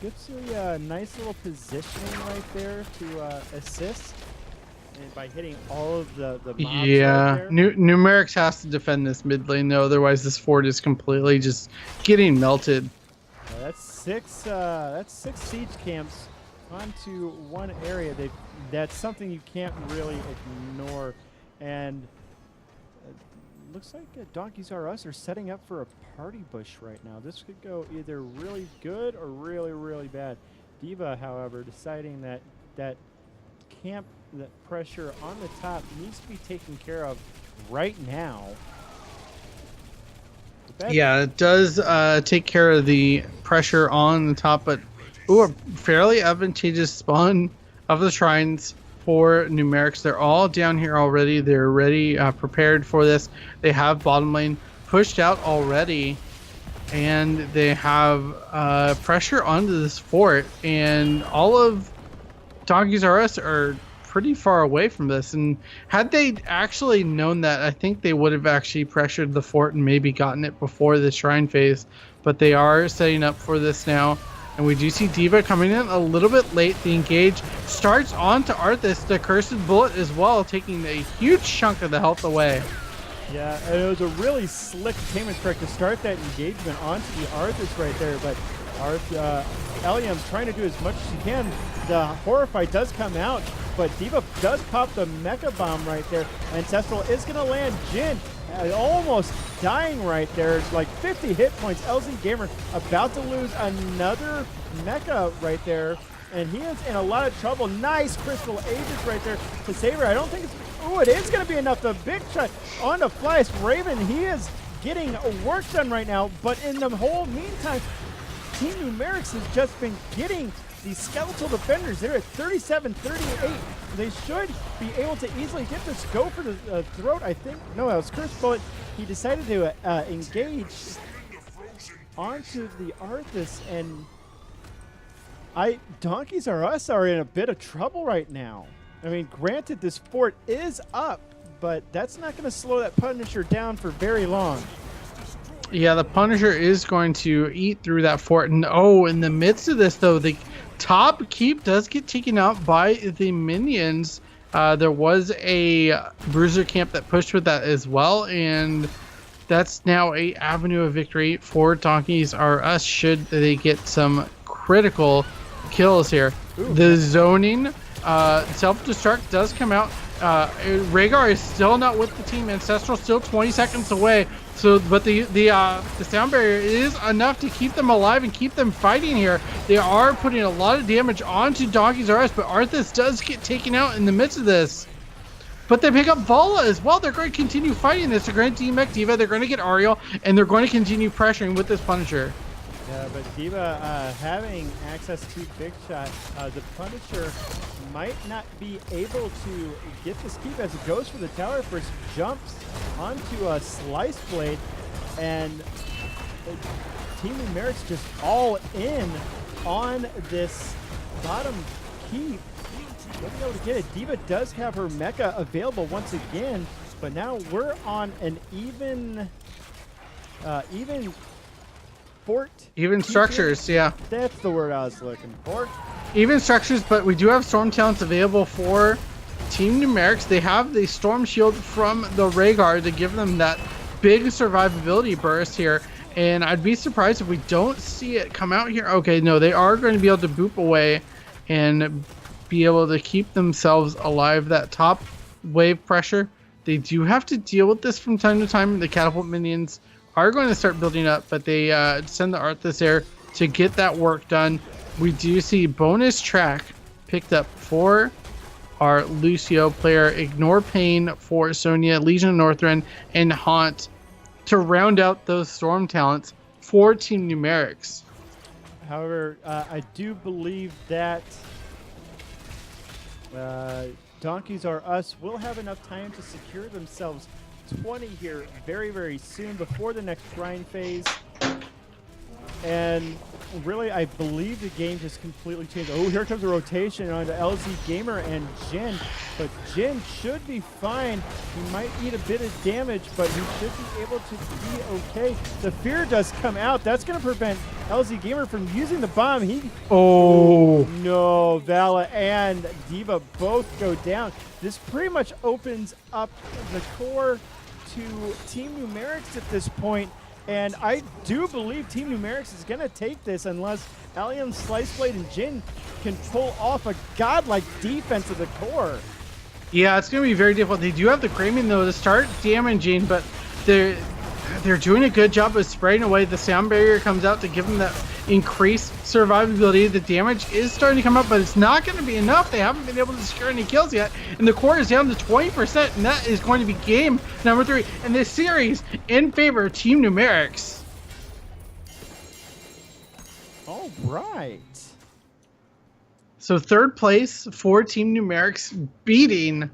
Gets a nice little positioning right there to assist, and by hitting all of the mobs. Yeah, right there. Numerics has to defend this mid lane, though, otherwise this fort is completely just getting melted. That's six siege camps onto one area. That's something you can't really ignore. And it looks like Donkeys R Us are setting up for a party bush right now. This could go either really good or really, really bad. D.Va, however, deciding that camp, that pressure on the top needs to be taken care of right now. Yeah, it does take care of the pressure on the top, but a fairly advantageous spawn of the shrines for Numerics. They're all down here already. They're ready, prepared for this. They have bottom lane pushed out already, and they have pressure onto this fort, and all of Donkeys R Us are pretty far away from this. And had they actually known that, I think they would have actually pressured the fort and maybe gotten it before the shrine phase. But they are setting up for this now. And we do see D.Va coming in a little bit late. The engage starts onto Arthas, the Cursed Bullet as well, taking a huge chunk of the health away. Yeah, and it was a really slick containment trick to start that engagement onto the Arthas right there, but Eliam's trying to do as much as he can. The Horrify does come out, but D.Va does pop the Mecha Bomb right there. Ancestral is going to land Jin, almost dying right there. It's like 50 hit points. LZ Gamer about to lose another Mecha right there, and he is in a lot of trouble. Nice Crystal Aegis right there to save her. I don't think it's... Oh, it is going to be enough. The big shot on the Flyest Raven. He is getting work done right now, but in the whole meantime, Team Numerics has just been getting these skeletal defenders. They're at 37-38. They should be able to easily get this go for the throat, I think. No, that was Cursed Bullet. He decided to engage onto the Arthas, and Donkeys R Us are in a bit of trouble right now. I mean, granted, this fort is up, but that's not going to slow that Punisher down for very long. Yeah, the Punisher is going to eat through that fort. And oh, in the midst of this, though, the top keep does get taken out by the minions. There was a Bruiser camp that pushed with that as well, and that's now a avenue of victory for Donkeys R Us should they get some critical kills here. Ooh. The zoning self-destruct does come out. Rhaegar is still not with the team. Ancestral still 20 seconds away. So, but the sound barrier is enough to keep them alive and keep them fighting here. They are putting a lot of damage onto Donkeys R Us, but Arthas does get taken out in the midst of this. But they pick up Vala as well. They're going to continue fighting this. They're going to demech D.Va. They're going to get Ariel, and they're going to continue pressuring with this Punisher. Yeah, but D.Va having access to Big Shot, the Punisher might not be able to get this keep as it goes for the tower first, jumps onto a Slice Blade, and Team Numerics just all in on this bottom keep. They'll be able to get it. D.Va does have her mecha available once again, but now we're on an even fort. Even structures, yeah. That's the word I was looking for. Even structures, but we do have storm talents available for Team Numerics. They have the storm shield from the Rhaegar to give them that big survivability burst here. And I'd be surprised if we don't see it come out here. Okay, no, they are going to be able to boop away and be able to keep themselves alive. That top wave pressure, they do have to deal with this from time to time. The catapult minions are going to start building up, but they send the Arthas there to get that work done. We do see bonus track picked up for our Lucio player. Ignore Pain for Sonya, Legion of Northrend, and Haunt to round out those storm talents for Team Numerics. However, I do believe that Donkeys R Us will have enough time to secure themselves 20 here very, very soon before the next shrine phase. And really, I believe the game just completely changed. Oh, here comes a rotation onto LZ Gamer and Jin. But Jin should be fine. He might eat a bit of damage, but he should be able to be okay. The fear does come out. That's going to prevent LZ Gamer from using the bomb. Oh, no. Vala and D.Va both go down. This pretty much opens up the core to Team Numerics at this point. And I do believe Team Numerics is going to take this unless Allium, Slice Blade, and Jin can pull off a godlike defense of the core. Yeah, it's going to be very difficult. They do have the Kramen, though, to start damaging, but they're doing a good job of spraying away. The sound barrier comes out to give them that increased survivability. The damage is starting to come up, but it's not going to be enough. They haven't been able to secure any kills yet, and the core is down to 20%, and that is going to be game number 3 in this series in favor of Team Numerics. All right. So third place for Team Numerics, beating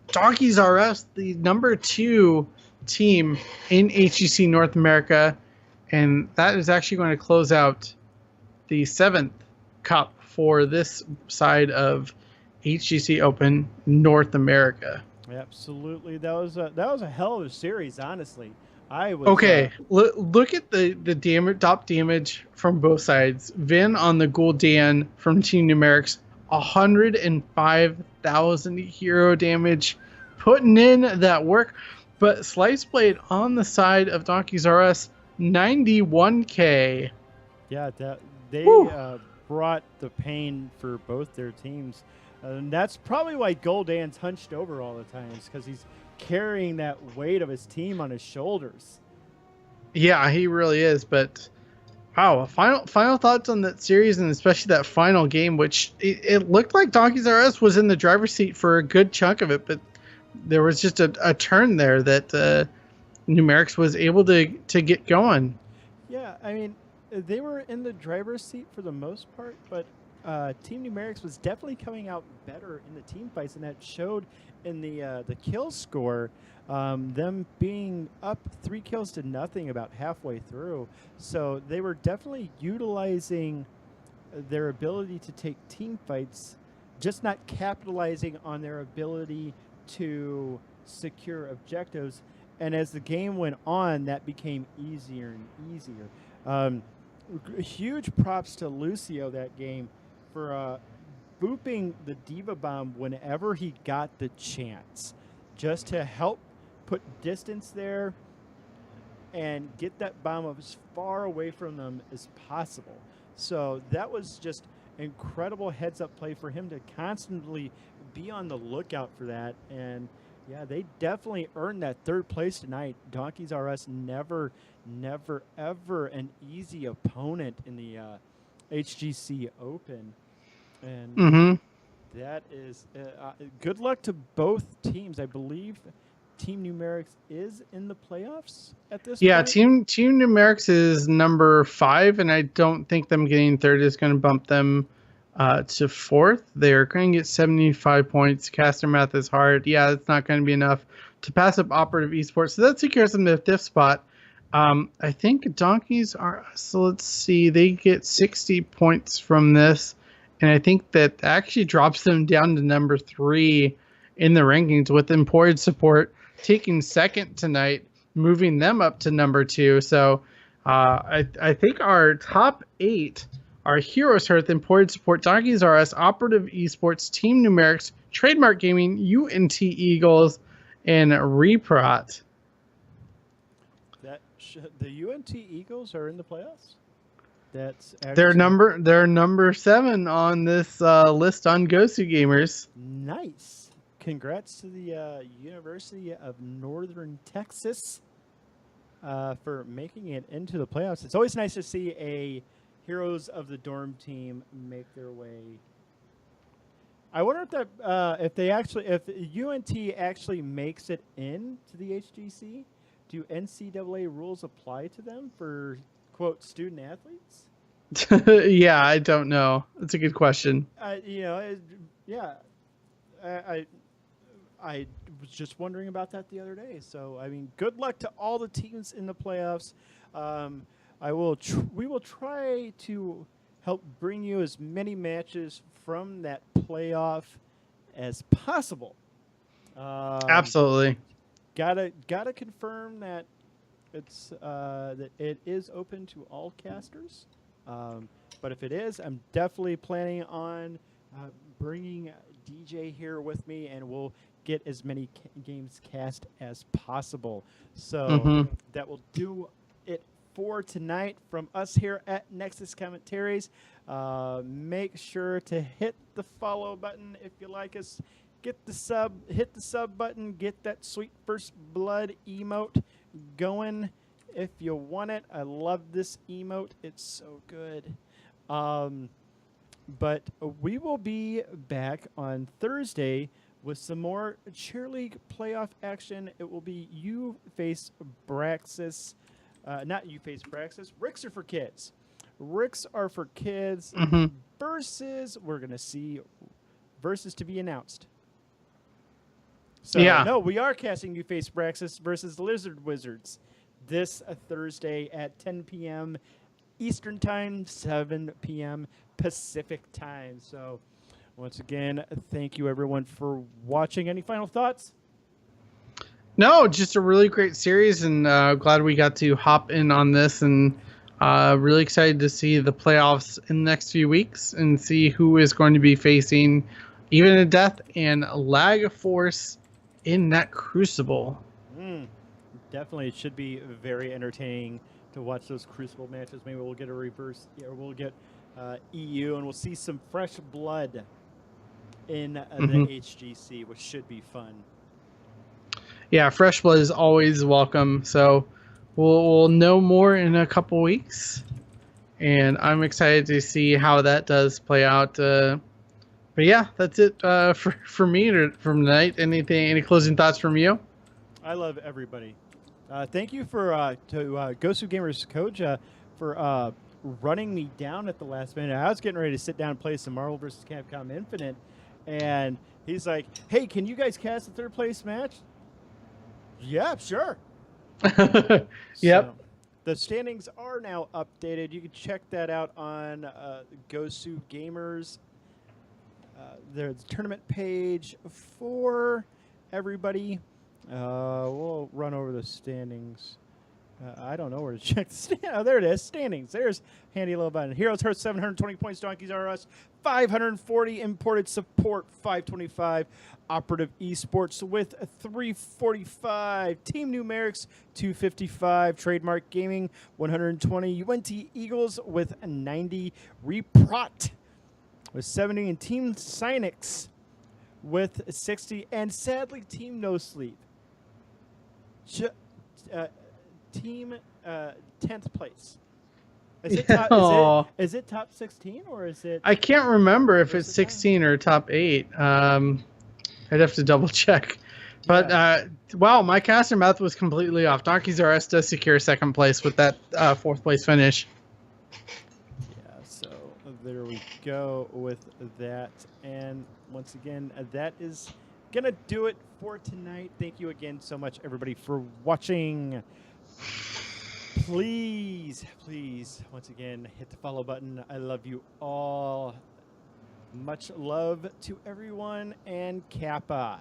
Donkeys R Us, the number 2 team in HGC North America, and that is actually going to close out the 7th cup for this side of HGC Open North America. Absolutely, that was a hell of a series. Honestly, I was. Okay, look at the damage, top damage from both sides. Vin on the Gul'dan from Team Numerics, 105,000 hero damage, putting in that work. But Slice Blade on the side of Donkeys R Us, 91k. Yeah, they Woo. brought the pain for both their teams, and that's probably why Gul'dan's hunched over all the times, because he's carrying that weight of his team on his shoulders. Yeah, he really is. But wow, final thoughts on that series, and especially that final game, which it looked like Donkeys R Us was in the driver's seat for a good chunk of it, but there was just a turn there that Numerics was able to get going. Yeah, I mean, they were in the driver's seat for the most part, but Team Numerics was definitely coming out better in the team fights, and that showed in the kill score. Them being up 3 kills to nothing about halfway through, so they were definitely utilizing their ability to take team fights, just not capitalizing on their ability to secure objectives. And as the game went on, that became easier and easier. Huge props to Lucio that game for booping the Diva Bomb whenever he got the chance, just to help put distance there and get that bomb as far away from them as possible. So that was just incredible heads-up play for him to constantly be on the lookout for that. And yeah, they definitely earned that 3rd place tonight. Donkeys R Us never, ever an easy opponent in the HGC Open. And that is good luck to both teams. I believe Team Numerics is in the playoffs at this point. Yeah, Team Numerics is number 5, and I don't think them getting 3rd is going to bump them to 4th. They're going to get 75 points. Caster math is hard. Yeah, it's not going to be enough to pass up Operative Esports. So that secures them to the 5th spot. I think Donkeys are, so let's see, they get 60 points from this, and I think that actually drops them down to number 3 in the rankings, with Imported Support taking 2nd tonight, moving them up to number 2. So I think our top 8 are Heroes Hearth, Imported Support, Donkeys R Us, Operative Esports, Team Numerics, Trademark Gaming, UNT Eagles, and Reprot. The UNT Eagles are in the playoffs. That's they're number 7 on this list on Gosu Gamers. Nice. Congrats to the University of Northern Texas for making it into the playoffs. It's always nice to see a Heroes of the Dorm team make their way. I wonder if UNT actually makes it into the HGC, do NCAA rules apply to them for, quote, student athletes? Yeah, I don't know. That's a good question. I was just wondering about that the other day. So, I mean, good luck to all the teams in the playoffs. We will try to help bring you as many matches from that playoff as possible. Absolutely. Gotta confirm that it's that it is open to all casters. But if it is, I'm definitely planning on bringing DJ here with me, and we'll get as many games cast as possible. So that will do it for tonight from us here at Nexus Commentaries. Make sure to hit the follow button if you like us. Hit the sub button. Get that sweet first blood emote going if you want it. I love this emote. It's so good. But we will be back on Thursday with some more Cheer League playoff action. It will be You Face Braxis. Not You Face Braxis. Ricks are for kids. Ricks are for kids versus, we're going to see, versus to be announced. So, yeah. No, we are casting You Face Braxis versus Lizard Wizards this Thursday at 10 p.m. Eastern Time, 7 p.m. Pacific Time. So Once again, thank you everyone for watching. Any final thoughts? No, just a really great series, and glad we got to hop in on this, and really excited to see the playoffs in the next few weeks and see who is going to be facing Even a Death and Lag Force in that Crucible. Definitely, it should be very entertaining to watch those Crucible matches. Maybe we'll get a reverse, or we'll get EU, and we'll see some fresh blood in the HGC, which should be fun. Yeah, fresh blood is always welcome. So we'll know more in a couple weeks, and I'm excited to see how that does play out. But yeah, that's it for me from tonight. Any closing thoughts from you? I love everybody. Thank you for to Gosu Gamers coach for running me down at the last minute. I was getting ready to sit down and play some Marvel vs. Capcom Infinite, and he's like, "Hey, can you guys cast a third place match?" Yeah, sure. Yep. So, the standings are now updated. You can check that out on Gosu Gamers. There's the tournament page for everybody. We'll run over the standings. I don't know where to check the standings. Oh, there it is. Standings. There's handy little button. Heroes Hearth 720 points. Donkeys R Us 540. Imported Support 525. Operative Esports with 345. Team Numerics 255. Trademark Gaming 120. UNT Eagles with 90. Reprot with 70. And Team Cynix with 60. And sadly, Team No Sleep. Team 10th place. Is it top 16 or is it? I can't remember if it's 16 or top 8. I'd have to double check. But wow, my caster math was completely off. Donkeys R Us does secure second place with that 4th place finish. Yeah, so there we go with that. And once again, that is going to do it for tonight. Thank you again so much, everybody, for watching. Please, once again, hit the follow button. I love you all. Much love to everyone, and Kappa.